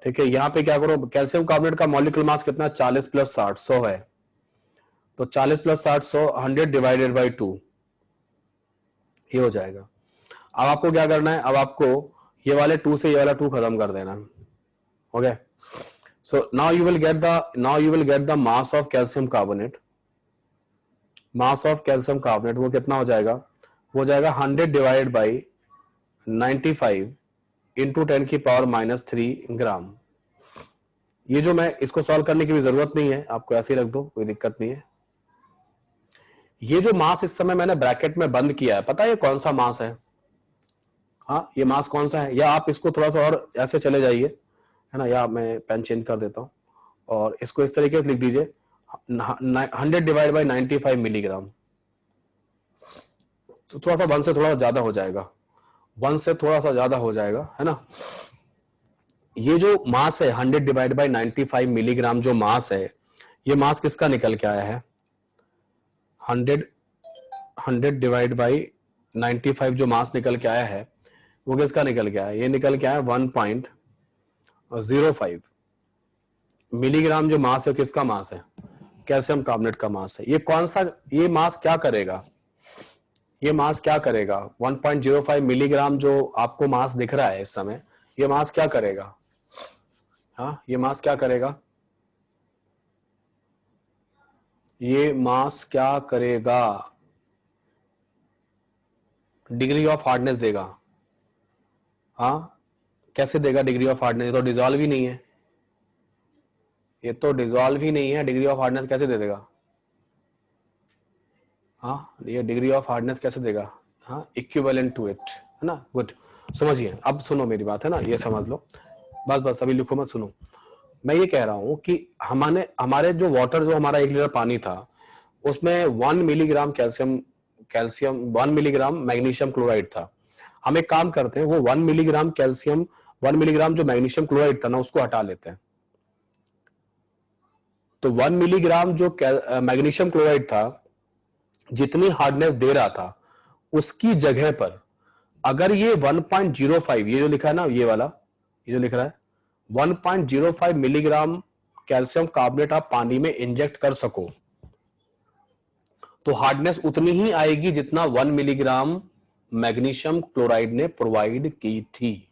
ठीक है। यहां पे क्या करो, कैल्शियम कार्बोनेट का मॉलिक्यूलर मास कितना, 40 + 60 100 है, तो 40 + 60 100, 100 डिवाइडेड बाई 2, ये हो जाएगा। अब आपको क्या करना है, अब आपको ये वाले 2 से ये वाला 2 खत्म कर देना, okay. So now you will get the mass of calcium carbonate. Mass of calcium carbonate वो कितना हो जाएगा, वो हो जाएगा 100 डिवाइडेड बाई 95 इंटू 10⁻³ ग्राम। ये जो मैं इसको सॉल्व करने की भी जरूरत नहीं है, आपको ऐसे ही रख दो, कोई दिक्कत नहीं है। ये जो मास इस समय मैंने ब्रैकेट में बंद किया है, पता है ये कौन सा मास है? हाँ, ये मास कौन सा है? या आप इसको थोड़ा सा और ऐसे चले जाइए, है ना, या मैं पेन चेंज कर देता हूं और इसको इस तरीके से लिख दीजिए, 100 डिवाइड बाई 95 मिलीग्राम। तो थोड़ा सा 1 से थोड़ा ज्यादा हो जाएगा, 1 से थोड़ा सा ज्यादा हो जाएगा, है ना। ये जो मास है 100 डिवाइड बाई 95 मिलीग्राम जो मास है, ये मास किसका निकल के आया है? 100 डिवाइड बाई 95 जो मास निकल के आया है वो किसका निकल के आया? ये निकल के आया 1.05 मिलीग्राम जो मास है, किसका मास है? कैल्शियम कार्बोनेट का मास है। ये कौन सा, ये मास क्या करेगा, ये मास क्या करेगा? 1.05 मिलीग्राम जो आपको मास दिख रहा है इस समय, ये मास क्या करेगा? हाँ, ये मास क्या करेगा? ये मास क्या करेगा? डिग्री ऑफ हार्डनेस देगा। हाँ, कैसे देगा डिग्री ऑफ हार्डनेस? ये तो डिसॉल्व ही नहीं है, ये तो डिसॉल्व ही नहीं है, डिग्री ऑफ हार्डनेस कैसे दे देगा? हाँ, ये डिग्री ऑफ हार्डनेस कैसे देगा? हाँ, इक्विवेलेंट टू इट, है ना। गुड, समझिए, अब सुनो मेरी बात, है ना, ये समझ लो, बस अभी लिखो मत, सुनो। मैं ये कह रहा हूं कि हमारे जो वाटर, जो हमारा 1 लीटर पानी था, उसमें 1 milligram calcium 1 milligram magnesium chloride था। हम एक काम करते हैं, वो 1 मिलीग्राम कैल्शियम, 1 मिलीग्राम जो मैग्नीशियम क्लोराइड था ना, उसको हटा लेते हैं। तो 1 मिलीग्राम जो मैग्नीशियम क्लोराइड था, जितनी हार्डनेस दे रहा था, उसकी जगह पर अगर ये 1.05, ये जो लिखा है ना, ये वाला, ये जो लिख रहा है 1.05 मिलीग्राम कैल्शियम कार्बोनेट आप पानी में इंजेक्ट कर सको, तो हार्डनेस उतनी ही आएगी जितना 1 मिलीग्राम मैग्नीशियम क्लोराइड ने प्रोवाइड की थी।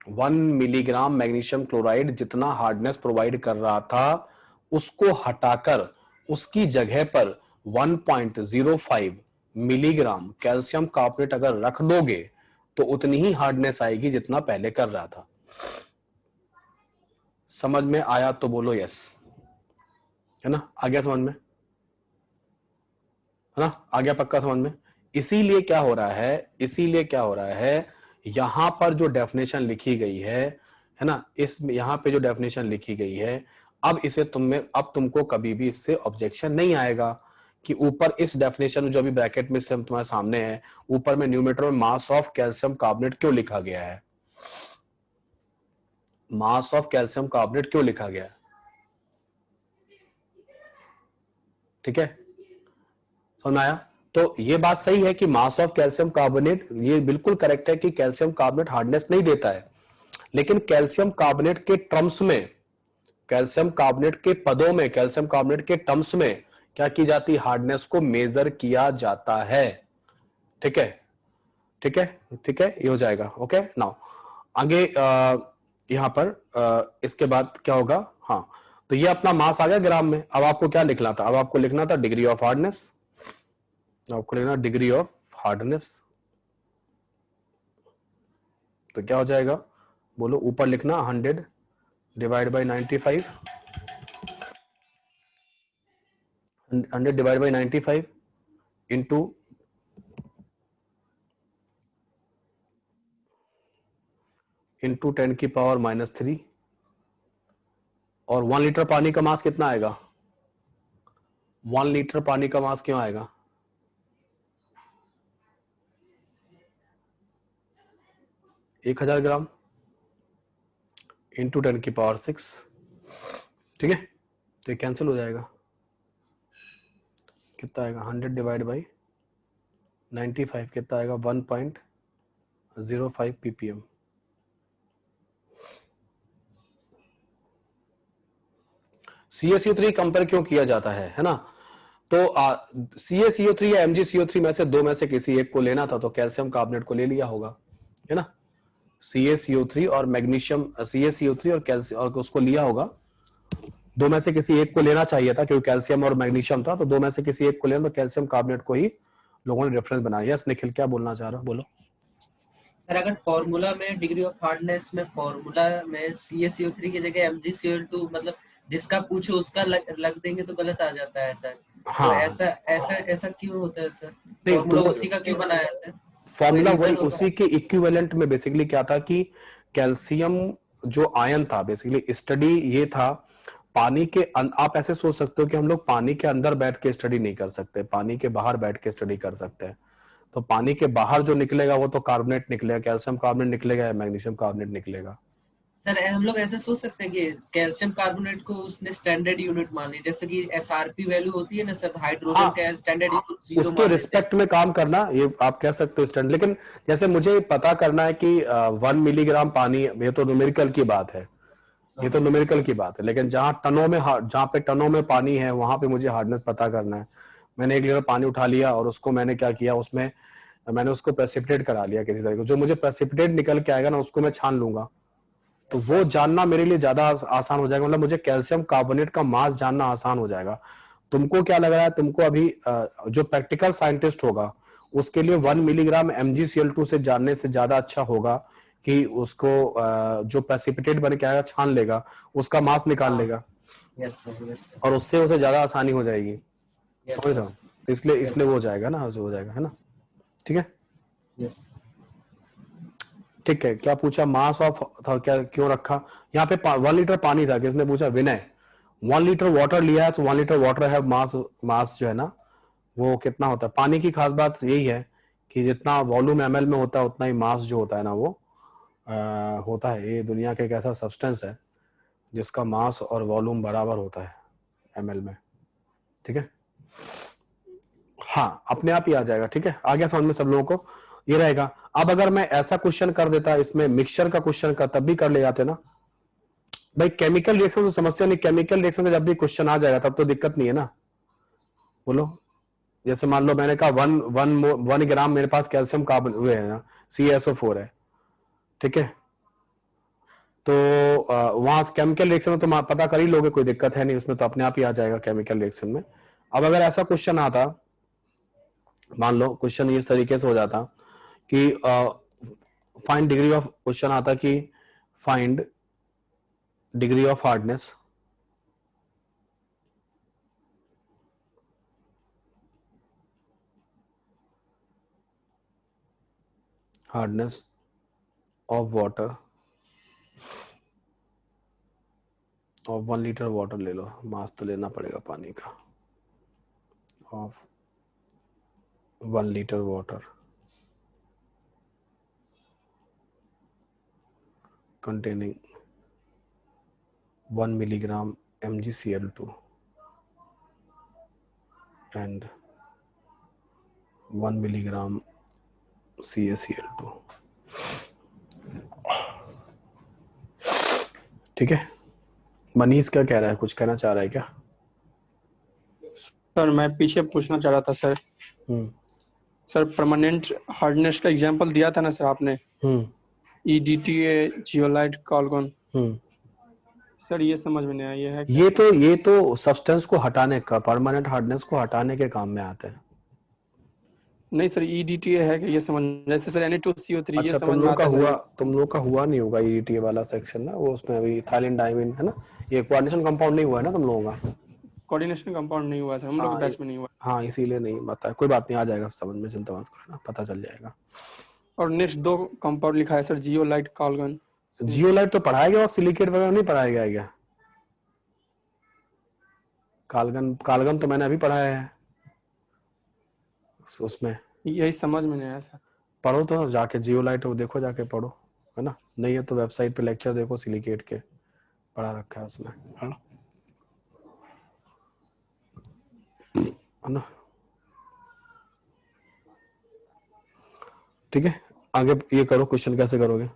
1 मिलीग्राम मैग्नीशियम क्लोराइड जितना हार्डनेस प्रोवाइड कर रहा था, उसको हटाकर उसकी जगह पर 1.05 मिलीग्राम कैल्शियम कार्बोनेट अगर रख दोगे, तो उतनी ही हार्डनेस आएगी जितना पहले कर रहा था। समझ में आया तो बोलो यस, है ना? आ गया समझ में, है ना? आ गया पक्का समझ में? इसीलिए क्या हो रहा है, यहां पर जो डेफिनेशन लिखी गई है ना, इस यहां पे जो डेफिनेशन लिखी गई है, अब इसे अब तुमको कभी भी इससे ऑब्जेक्शन नहीं आएगा कि ऊपर इस डेफिनेशन में जो अभी ब्रैकेट में से तुम्हारे सामने है, ऊपर में न्यूमरेटर में मास ऑफ कैल्शियम कार्बोनेट क्यों लिखा गया है, मास ऑफ कैल्शियम कार्बोनेट क्यों लिखा गया है। ठीक है, समझ में आया? तो ये बात सही है कि मास ऑफ कैल्शियम कार्बोनेट, ये बिल्कुल करेक्ट है कि कैल्शियम कार्बोनेट हार्डनेस नहीं देता है, लेकिन कैल्शियम कार्बोनेट के टर्म्स में, कैल्शियम कार्बोनेट के पदों में, कैल्शियम कार्बोनेट के टर्म्स में क्या की जाती है, हार्डनेस को मेजर किया जाता है। ठीक है, ठीक है, ठीक है, ये हो जाएगा। ओके, नाउ आगे यहां पर इसके बाद क्या होगा, हाँ, तो ये अपना मास आ गया ग्राम में। अब आपको क्या लिखना था, अब आपको लिखना था डिग्री ऑफ हार्डनेस, आपको लिखना डिग्री ऑफ हार्डनेस। तो क्या हो जाएगा, बोलो, ऊपर लिखना 100 divide by 95, 100 divide by 95 into into 10 की पावर -3, और 1 लीटर पानी का मास कितना आएगा, 1 लीटर पानी का मास क्यों आएगा, 1000 ग्राम इंटू 10 की पावर 6। ठीक है, तो ये कैंसिल हो जाएगा, कितना आएगा, 100 डिवाइड बाई 95 कितना आएगा, 1.05 ppm। CaCO3 कंपेयर क्यों किया जाता है ना? तो CaCO3 या MgCO3 में से दो में से किसी एक को लेना था, तो कैल्शियम कार्बोनेट को ले लिया होगा, है ना? CaCO3 और मैग्नीशियम, CaCO3 और कैल्शियम, और उसको लिया होगा, दो में से किसी एक को लेना चाहिए था, क्योंकि कैल्शियम और मैग्नीशियम था, तो दो में से किसी एक को लेना, तो कैल्शियम कार्बोनेट को ही लोगों ने रेफरेंस बनाया। यस निखिल, क्या बोलना चाह रहा हो, बोलो। सर अगर फॉर्मूला में डिग्री ऑफ हार्डनेस में फॉर्मूला में CaCO3 की जगह MgCl2 मतलब जिसका पूछो उसका लग देंगे तो गलत आ जाता है सर। हाँ, तो ऐसा क्यों होता है सर? नहीं, फॉर्मूला उसी का क्यों बनाया है सर? फॉर्मूला कोई वही reason उसी के इक्विवेलेंट में बेसिकली क्या था कि कैल्शियम जो आयन था, बेसिकली स्टडी ये था पानी के आप ऐसे सोच सकते हो कि हम लोग पानी के अंदर बैठ के स्टडी नहीं कर सकते, पानी के बाहर बैठ के स्टडी कर सकते हैं। तो पानी के बाहर जो निकलेगा वो तो कार्बोनेट निकलेगा, कैल्शियम कार्बोनेट निकलेगा या मैग्नीशियम कार्बोनेट निकलेगा। सर हम लोग ऐसे सोच सकते हैं कि कैल्शियम कार्बोनेट को उसने स्टैंडर्ड यूनिट मान ली, जैसे कि SRP वैल्यू होती है ना सर, हाइड्रोजन का स्टैंडर्ड यूनिट 0 उसके रिस्पेक्ट में काम करना, ये आप कह सकते हो स्टैंडर्ड। लेकिन जैसे मुझे पता करना है कि 1 मिलीग्राम पानी, ये तो न्यूमेरिकल की बात है, ये तो न्यूमेरिकल की बात है, लेकिन जहां पे टनों में पानी है वहां पे मुझे हार्डनेस पता करना है। मैंने 1 लीटर पानी उठा लिया और उसको मैंने क्या किया, उसमें मैंने उसको प्रेसिपिटेट करा लिया किसी तरह, जो मुझे प्रेसिपिटेट निकल के आएगा ना उसको मैं छान लूंगा, तो वो जानना मेरे लिए ज्यादा आसान हो जाएगा। मतलब मुझे कैल्शियम कार्बोनेट का मास जानना आसान हो जाएगा। तुमको क्या लग रहा है, तुमको अभी जो प्रैक्टिकल साइंटिस्ट होगा उसके लिए 1 मिलीग्राम MgCl2 से जानने से ज्यादा अच्छा होगा कि उसको जो प्रेसिपिटेट बन के आएगा छान लेगा, उसका मास निकाल लेगा, यस सर और उससे उसे ज्यादा आसानी हो जाएगी। यस समझ रहे हो? तो इसलिए वो हो जाएगा ना, हो जाएगा, है ना? ठीक है, यस ठीक है। क्या पूछा, मास ऑफ था क्या, क्यों रखा यहाँ पे 1 लीटर पानी था, किसने पूछा, विनय। 1 लीटर वाटर लिया है, तो 1 लीटर वाटर है, मास जो है ना वो कितना होता है। पानी की खास बात यही है कि जितना वॉल्यूम ml में होता है उतना ही मास जो होता है ना वो होता है। ये दुनिया का एक ऐसा सब्सटेंस है जिसका मास और वॉल्यूम बराबर होता है ml में। ठीक है, हाँ, अपने आप ही आ जाएगा। ठीक है, आ गया समझ में सब लोगों को, ये रहेगा। अब अगर मैं ऐसा क्वेश्चन कर देता इसमें मिक्सचर का क्वेश्चन का, तब भी कर ले जाते ना भाई। केमिकल रिएक्शन तो समस्या नहीं, केमिकल रिएक्शन का जब भी क्वेश्चन आ जाएगा तब तो दिक्कत नहीं है ना, बोलो। जैसे मान लो मैंने कहा 1 ग्राम मेरे पास कैल्शियम कार्बन हुए है ना, CaSO4 है, ठीक है, तो वहां केमिकल रिएक्शन में तो पता कर ही लोगे, कोई दिक्कत है नहीं उसमें, तो अपने आप ही आ जाएगा केमिकल रिएक्शन में। अब अगर ऐसा क्वेश्चन आता, मान लो क्वेश्चन इस तरीके से हो जाता कि फाइंड डिग्री ऑफ, क्वेश्चन आता कि find degree of hardness of water, of 1 litre water ले लो, मास तो लेना पड़ेगा पानी का, of 1 litre water containing 1 milligram MgCl2 and 1 milligram CaCl2। ठीक है, मनीष क्या कह रहा है, कुछ कहना चाह रहा है क्या? सर मैं पीछे पूछना चाह रहा था सर। सर परमानेंट हार्डनेस का एग्जांपल दिया था ना सर आपने, EDTA, जियोलाइट, कॉलगन। सर ये समझ में नहीं आया, ये है क्या? ये तो सब्सटेंस को हटाने का, परमानेंट हार्डनेस को हटाने के काम में आते हैं। नहीं सर, EDTA है कि ये समझ, जैसे सर Na2CO3 ये अच्छा, समझ में आता है। तुम लोग का हुआ नहीं होगा EDTA वाला सेक्शन ना, वो उसमें अभी इथाइलिन डाइमीन है ना, ये कोऑर्डिनेशन कंपाउंड नहीं हुआ है ना तुम लोगों का? कोऑर्डिनेशन कंपाउंड नहीं हुआ सर, हम लोग के बैच में नहीं हुआ। हाँ, इसीलिए नहीं बताया, कोई बात नहीं, आ जाएगा समझ में, चिंता मत करो ना, पता चल जाएगा। और नेक्स्ट 2 कंपाउंड लिखा है सर, जियोलाइट, कॉलगन। जियोलाइट तो पढ़ाया गया और सिलिकेट वगैरह नहीं पढ़ाया गया क्या? कालगन तो मैंने अभी पढ़ाया है उसमें। यही समझ में नहीं आया सर। पढ़ो तो जाके, जियोलाइट देखो, जाके पढ़ो, है ना, नहीं है तो वेबसाइट पे लेक्चर देखो, सिलिकेट के पढ़ा रखा है उसमें, है ना। ठीक है, आगे ये करो, क्वेश्चन कैसे करोगे?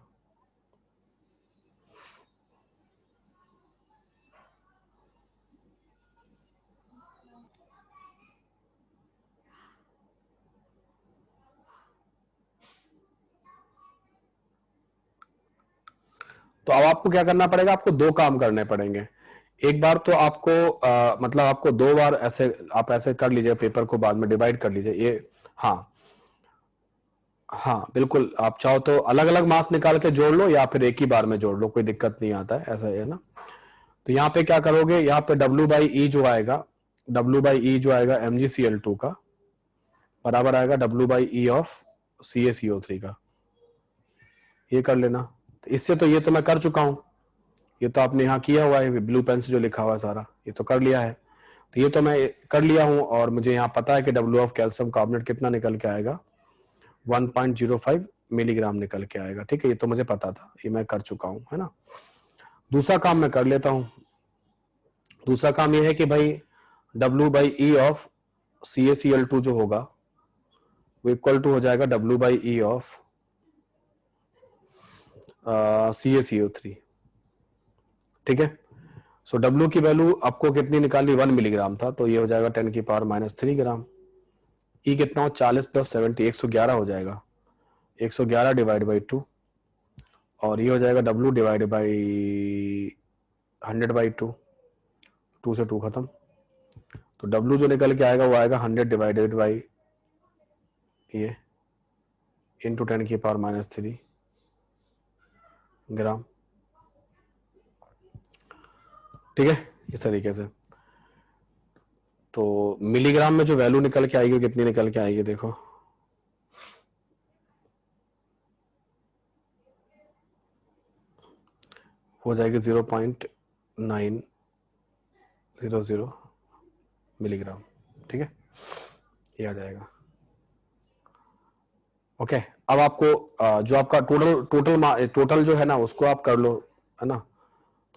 तो अब आपको क्या करना पड़ेगा, आपको 2 काम करने पड़ेंगे। एक बार तो आपको मतलब आपको 2 बार ऐसे, आप ऐसे कर लीजिए, पेपर को बाद में डिवाइड कर लीजिए ये। हाँ बिल्कुल, आप चाहो तो अलग अलग मास निकाल के जोड़ लो या फिर एक ही बार में जोड़ लो, कोई दिक्कत नहीं आता है, ऐसा है ना। तो यहाँ पे क्या करोगे, यहाँ पे W/E जो आएगा, W/E जो आएगा MgCl2 का बराबर आएगा W/E ऑफ CaCO3 का, ये कर लेना। तो इससे तो ये तो मैं कर चुका हूं, ये तो आपने यहाँ किया हुआ है, ब्लू पेन से जो लिखा हुआ है सारा, ये तो कर लिया है। तो ये तो मैं कर लिया हूं, और मुझे यहाँ पता है कि W ऑफ कैल्शियम कार्बोनेट कितना निकल के आएगा, 1.05 मिलीग्राम निकल के आएगा। ठीक है, ये तो मुझे पता था, ये मैं कर चुका हूं, है ना। दूसरा काम मैं कर लेता हूं। दूसरा काम ये है कि भाई W/E ऑफ CaCl2 जो होगा वो इक्वल टू हो जाएगा W/E ऑफ CaCO3। ठीक है, सो W की वैल्यू आपको कितनी निकाली, 1 मिलीग्राम था, तो ये हो जाएगा 10⁻³ ग्राम। E कितना हो, 40 + 70, 111 हो जाएगा, 111 डिवाइड बाई 2, और ये हो जाएगा W डिवाइड बाई 100/2, 2 से 2 खत्म। तो W जो निकल के आएगा वो आएगा 100 डिवाइडेड बाई ये इंटू 10⁻³ ग्राम। ठीक है, इस तरीके से। तो मिलीग्राम में जो वैल्यू निकल के आएगी कितनी निकल के आएगी, देखो हो जाएगी 0.900 मिलीग्राम। ठीक है, ये आ जाएगा। ओके, अब आपको जो आपका टोटल जो है ना उसको आप कर लो, है ना।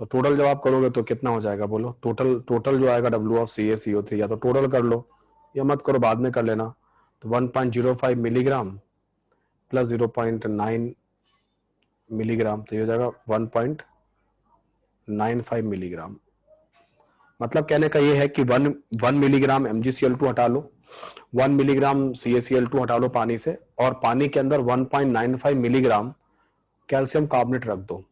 तो टोटल जब आप करोगे तो कितना हो जाएगा, बोलो। टोटल जो आएगा W ऑफ CaCO3, या तो टोटल कर लो या मत करो, बाद में कर लेना। तो 1.05 मिलीग्राम प्लस 0.9 मिलीग्राम, तो ये हो जाएगा 1.95 मिलीग्राम। मतलब कहने का ये है कि 1 मिलीग्राम MgCl2 हटा लो, 1 मिलीग्राम CaCl2 हटा लो पानी से, और पानी के अंदर 1.95 मिलीग्राम कैल्शियम कार्बोनेट रख दो,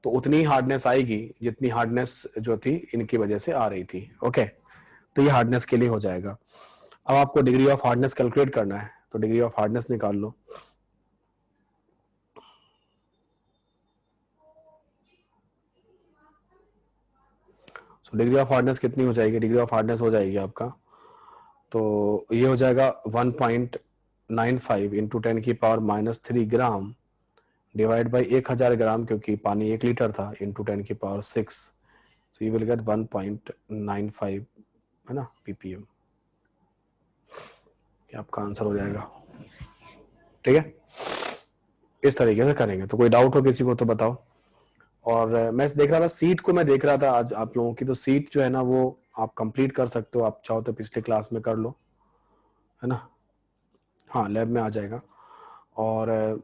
तो उतनी हार्डनेस आएगी जितनी हार्डनेस जो थी इनकी वजह से आ रही थी। ओके, तो ये हार्डनेस के लिए हो जाएगा। अब आपको डिग्री ऑफ हार्डनेस कैलकुलेट करना है, तो डिग्री ऑफ हार्डनेस निकाल लो। सो डिग्री ऑफ हार्डनेस कितनी हो जाएगी? डिग्री ऑफ हार्डनेस हो जाएगी आपका, तो ये हो जाएगा 1.95 इंटू 10 की पावर -3 ग्राम डिवाइड बाई 1000 ग्राम, क्योंकि पानी 1 लीटर था, इंटू 10 की power 6, so you will get 1.95, है ना, ppm। ये आपका आंसर हो जाएगा। ठीक है, इस तरीके से करेंगे। तो कोई डाउट हो किसी को तो बताओ। और मैं देख रहा था सीट को, मैं देख रहा था आज आप लोगों की, तो सीट जो है ना वो आप कंप्लीट कर सकते हो, आप चाहो तो पिछले क्लास में कर लो, है ना। हाँ, लैब में आ जाएगा। और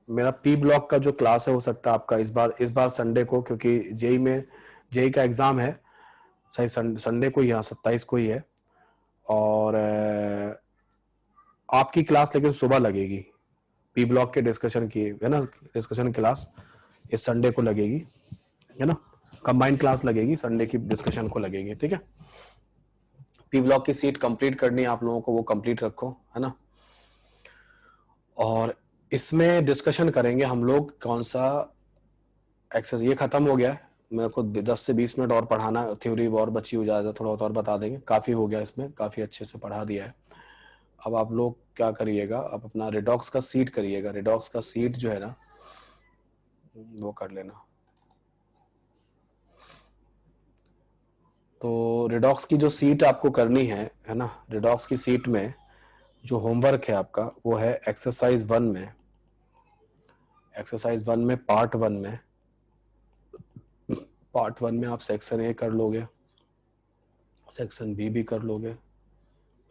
मेरा पी ब्लॉक का जो क्लास है हो सकता है आपका इस बार संडे को, क्योंकि जेई का एग्जाम है, सही संडे को ही, यहाँ 27 को ही है। और आपकी क्लास लेकिन सुबह लगेगी, पी ब्लॉक के डिस्कशन की, है ना, डिस्कशन क्लास इस संडे को लगेगी, है ना, कंबाइंड क्लास लगेगी, संडे की डिस्कशन को लगेगी। ठीक है, पी ब्लॉक की सीट कंप्लीट करनी है आप लोगों को, वो कंप्लीट रखो, है ना। और इसमें डिस्कशन करेंगे हम लोग कौन सा एक्सरसाइज, ये खत्म हो गया है, मेरे को 10 से 20 मिनट और पढ़ाना, थ्योरी और बची हो जाएगा, थोड़ा और बता देंगे, काफी हो गया इसमें, काफी अच्छे से पढ़ा दिया है। अब आप लोग क्या करिएगा, अब अपना रिडॉक्स का सीट करिएगा, रिडॉक्स का सीट जो है ना वो कर लेना। तो रिडॉक्स की जो सीट आपको करनी है ना, रिडॉक्स की सीट में जो होमवर्क है आपका वो है एक्सरसाइज 1 में, एक्सरसाइज 1 में पार्ट 1 में आप सेक्शन ए कर लोगे, सेक्शन बी भी कर लोगे,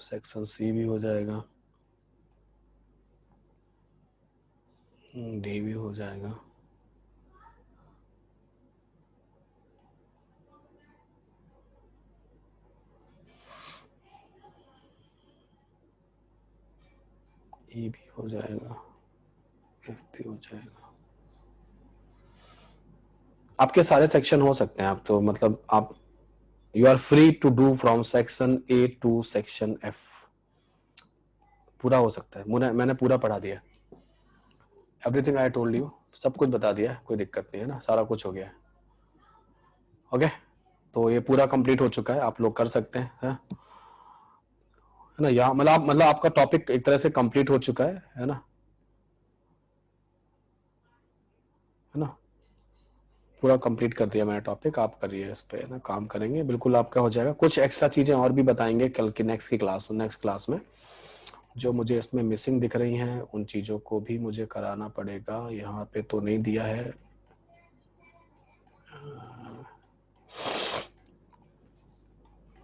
सेक्शन सी भी हो जाएगा, डी भी हो जाएगा, ई भी हो जाएगा, एफ भी हो जाएगा। आपके सारे सेक्शन हो सकते हैं, आप तो मतलब आप you are free to do from section A to section F, पूरा हो सकता है। मैंने पूरा पढ़ा दिया, एवरीथिंग आई टोल्ड यू, सब कुछ बता दिया, कोई दिक्कत नहीं है ना, सारा कुछ हो गया है। ओके, तो ये पूरा कंप्लीट हो चुका है, आप लोग कर सकते हैं, है ना। यहाँ मतलब आपका टॉपिक एक तरह से कंप्लीट हो चुका है ना, है ना, पूरा कंप्लीट कर दिया मैंने टॉपिक। आप करिए इस पे ना, काम करेंगे, बिल्कुल आपका हो जाएगा। कुछ एक्स्ट्रा चीजें और भी बताएंगे कल की नेक्स्ट क्लास में, जो मुझे इसमें मिसिंग दिख रही हैं उन चीजों को भी मुझे कराना पड़ेगा। यहाँ पे तो नहीं दिया है,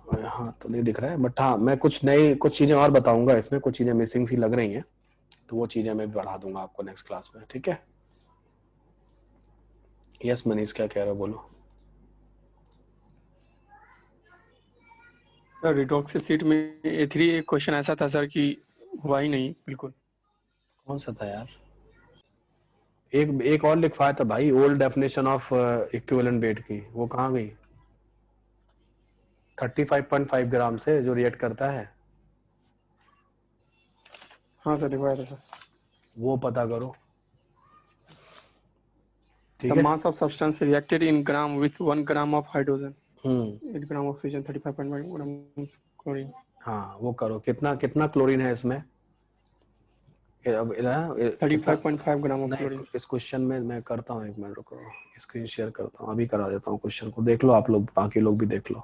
यहाँ तो नहीं दिख रहा है, बट हाँ मैं कुछ चीजें और बताऊंगा इसमें, कुछ चीजें मिसिंग सी लग रही हैं, तो वो चीजें मैं बढ़ा दूंगा आपको नेक्स्ट क्लास में। ठीक है, यस मनीष क्या कह रहे हो, बोलो। सर रिडॉक्स की सीट में A3 एक क्वेश्चन ऐसा था सर कि हुआ ही नहीं बिल्कुल। कौन सा था यार? एक और लिखवाया था भाई, old definition of equivalent weight की, वो कहाँ गई? 35.5 ग्राम से जो रिएक्ट करता है, हाँ सर लिखवाया था सर। वो पता करो, ठीक The है। mass of substance reacted in gram with 1 gram of hydrogen, 8 gram oxygen, 35.5 gram chlorine। हाँ वो करो, कितना क्लोरीन है इसमें? 35.5 ग्राम ऑफ क्लोरीन। इस क्वेश्चन में मैं करता हूँ, एक मिनट रुको, स्क्रीन शेयर करता हूँ, अभी करा देता हूँ क्वेश्चन को, देख लो आप लोग, बाकी लोग भी देख लो,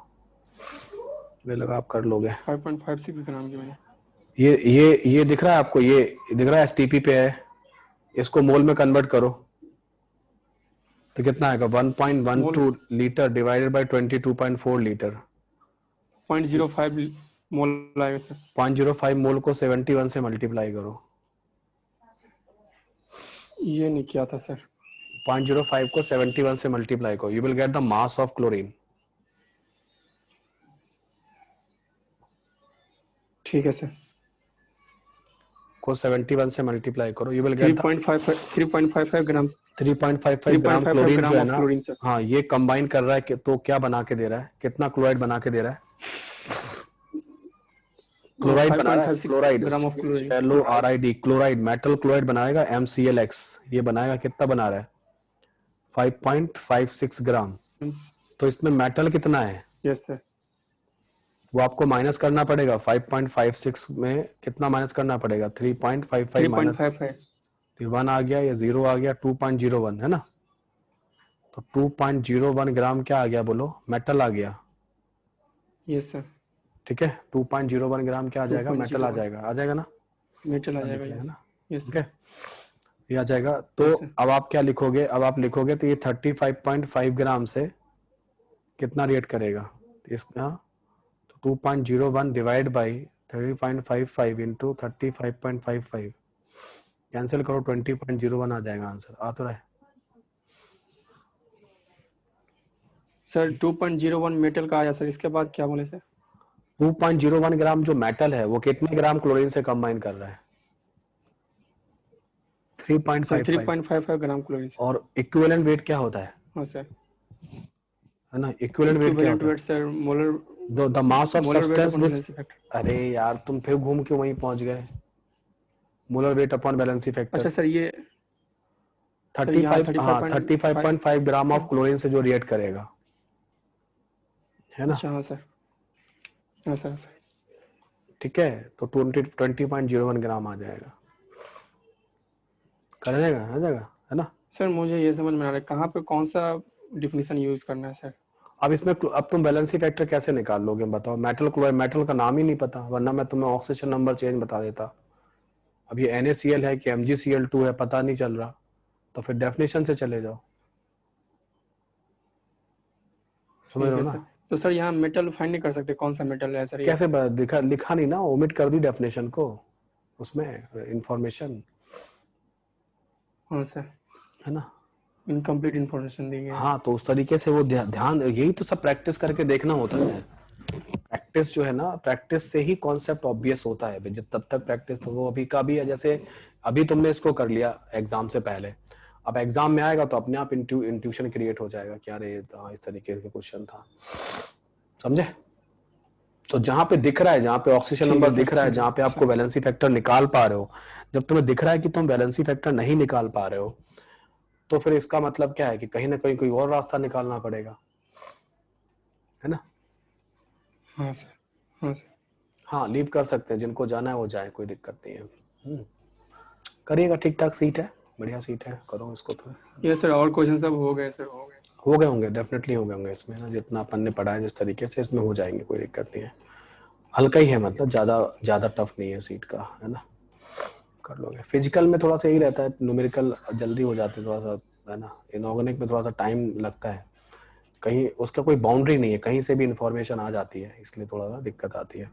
मुझे लगा आप कर लोगे। 5.56 ग्राम की मैंने। ये दिख रहा है आपको, ये दिख रहा है एसटीपी पे है, इसको मोल में कन्वर्ट करो तो कितना आएगा? 1.12 लीटर डिवाइडेड बाय 22.4 लीटर, 0.05 मोल आएगा सर। 0.05 मोल को 71 से मल्टीप्लाई करो, ये नहीं किया था सर। 0.05 को 71 से मल्टीप्लाई करो, you will get the mass of chlorine. ठीक है सर। को 71 से मल्टीप्लाई करो, you will get 3.55 gram. 3.55 gram chlorine जो है ना, क्लोरीन सर। हाँ ये कंबाइन कर रहा है कि तो क्या बना के दे रहा है, कितना क्लोराइड बना के दे रहा है? क्लोराइड बना रहा है, chloride, ClorID, chloride, metal chloride बनाएगा MClX, ये बनाएगा, कितना बना रहा है? 5.56 ग्राम। तो इसमें मेटल कितना है यस सर, वो आपको माइनस करना पड़ेगा। 5.56 में कितना माइनस करना पड़ेगा? 3.55 माइनस 3.55। तो 1 आ गया, ये 0 आ गया, 2.01 है ना। तो 2.01 ग्राम क्या आ गया बोलो? मेटल आ गया। यस सर, ठीक है, 2.01 ग्राम क्या आ जाएगा? मेटल आ 2.01 जाएगा। आ जाएगा ना? मेटल आ लिख जाएगा। लेंगे यस ना। यस ठीक है, ये आ जाएगा। तो Yes, sir. अब आप क्या लिखोगे? अब आप लिखोगे तो ये 35.5 ग्राम से कितना रिएक्ट करेगा इस, हाँ, तो 2.01 डिवाइड बाई 30.55 इंटू 35.55 कैंसिल करो, 20.01 आ जाएगा आंसर। आ तो रहा है। सर 2.01 मेटल का आया सर, इसके बाद क्या बोले सर? 2.01 ग्राम जो मेटल है वो कितने ग्राम क्लोरीन से कंबाइन कर रहा है? सर 3.55। 3.55 ग्राम क्लोरीन सर। और इक्विवेलेंट वेट क्या होता है? हाँ सर, है ना, इक्विवेलेंट वेट क्या इक्विवेलेंट होता है? Weight sir molar the mass of molar weight substance upon which, balance factor. अरे यार तुम फिर घूम के वहीं पहुंच गए। Molar weight upon valency factor. अच्छा सर, ये सर यहाँ 35, हाँ 35.5। 35.5 ग्राम ऑफ क्लोरीन से जो रिएक्ट करेगा, है ना। अच्छा हाँ सर, हाँ सर, हाँ सर। ठीक है, तो 20.01 ग्राम आ जाएगा। कर जाएगा, आ जाएगा, है ना। सर मुझे ये समझ में आ रहा है कहाँ पे कौन सा डिफिनीशन यूज करना है सर? अब इसमें अब तुम बैलेंसी फैक्टर कैसे निकाल लोगे बताओ? मेटल क्लोराइड, मेटल का नाम ही नहीं पता, वरना मैं तुम्हें ऑक्सीजन नंबर चेंज बता देता। अब ये NaCl है कि MgCl2 है पता नहीं चल रहा, तो फिर डेफिनेशन से चले जाओ। समझ ठीक रहे है हो सर। ना। तो सर यहाँ मेटल फाइंड नहीं कर सकते कौन सा मेटल है सर ये? कैसे दिखा, लिखा नहीं ना, ओमिट कर दी डेफिनेशन को उसमें इंफॉर्मेशन, हाँ सर, है ना। इनकम्प्लीट इन्फॉर्मेशन दी गई है। हाँ, तो उस तरीके से वो ध्यान, यही तो सब प्रैक्टिस करके देखना होता है। प्रैक्टिस जो है ना, प्रैक्टिस से ही कॉन्सेप्ट ऑब्वियस होता है। जब तब तक प्रैक्टिस, तो वो अभी का भी है। जैसे अभी तुमने इसको कर लिया एग्जाम से पहले, अब एग्जाम में आएगा तो अपने आप इंट्यूशन क्रिएट हो जाएगा कि अरे हाँ इस तरीके का क्वेश्चन था, समझे। तो जहां पे दिख रहा है, जहां पे ऑक्सीजन ठीक नंबर है सर, दिख रहा है, ठीक जहां पे है आपको सर। वैलेंसी फैक्टर निकाल पा रहे हो, जब तुम्हें दिख रहा है कि तुम वैलेंसी फैक्टर नहीं निकाल पा रहे हो, तो फिर इसका मतलब क्या है कि कहीं ना कहीं कोई और रास्ता निकालना पड़ेगा, है ना। हाँ सर, हाँ सर। हाँ, लीव कर सकते हैं, जिनको जाना है वो जाए, कोई दिक्कत नहीं है। करिएगा, ठीक ठाक सीट है, बढ़िया सीट है, करो इसको तो। ये सर और क्वेश्चन सब हो गए सर, हो गए। हो गए होंगे, डेफिनेटली हो गए होंगे इसमें ना, जितना अपन ने पढ़ा है जिस तरीके से, इसमें हो जाएंगे, कोई दिक्कत नहीं है। हल्का ही है, मतलब ज्यादा टफ नहीं है सीट का, है ना, कर लोगे। फिजिकल में थोड़ा सा यही रहता है, न्यूमेरिकल जल्दी हो जाते हैं थोड़ा सा, है ना। इनऑर्गेनिक में थोड़ा सा टाइम लगता है, कहीं उसका कोई बाउंड्री नहीं है, कहीं से भी इंफॉर्मेशन आ जाती है, इसलिए थोड़ा सा दिक्कत आती है।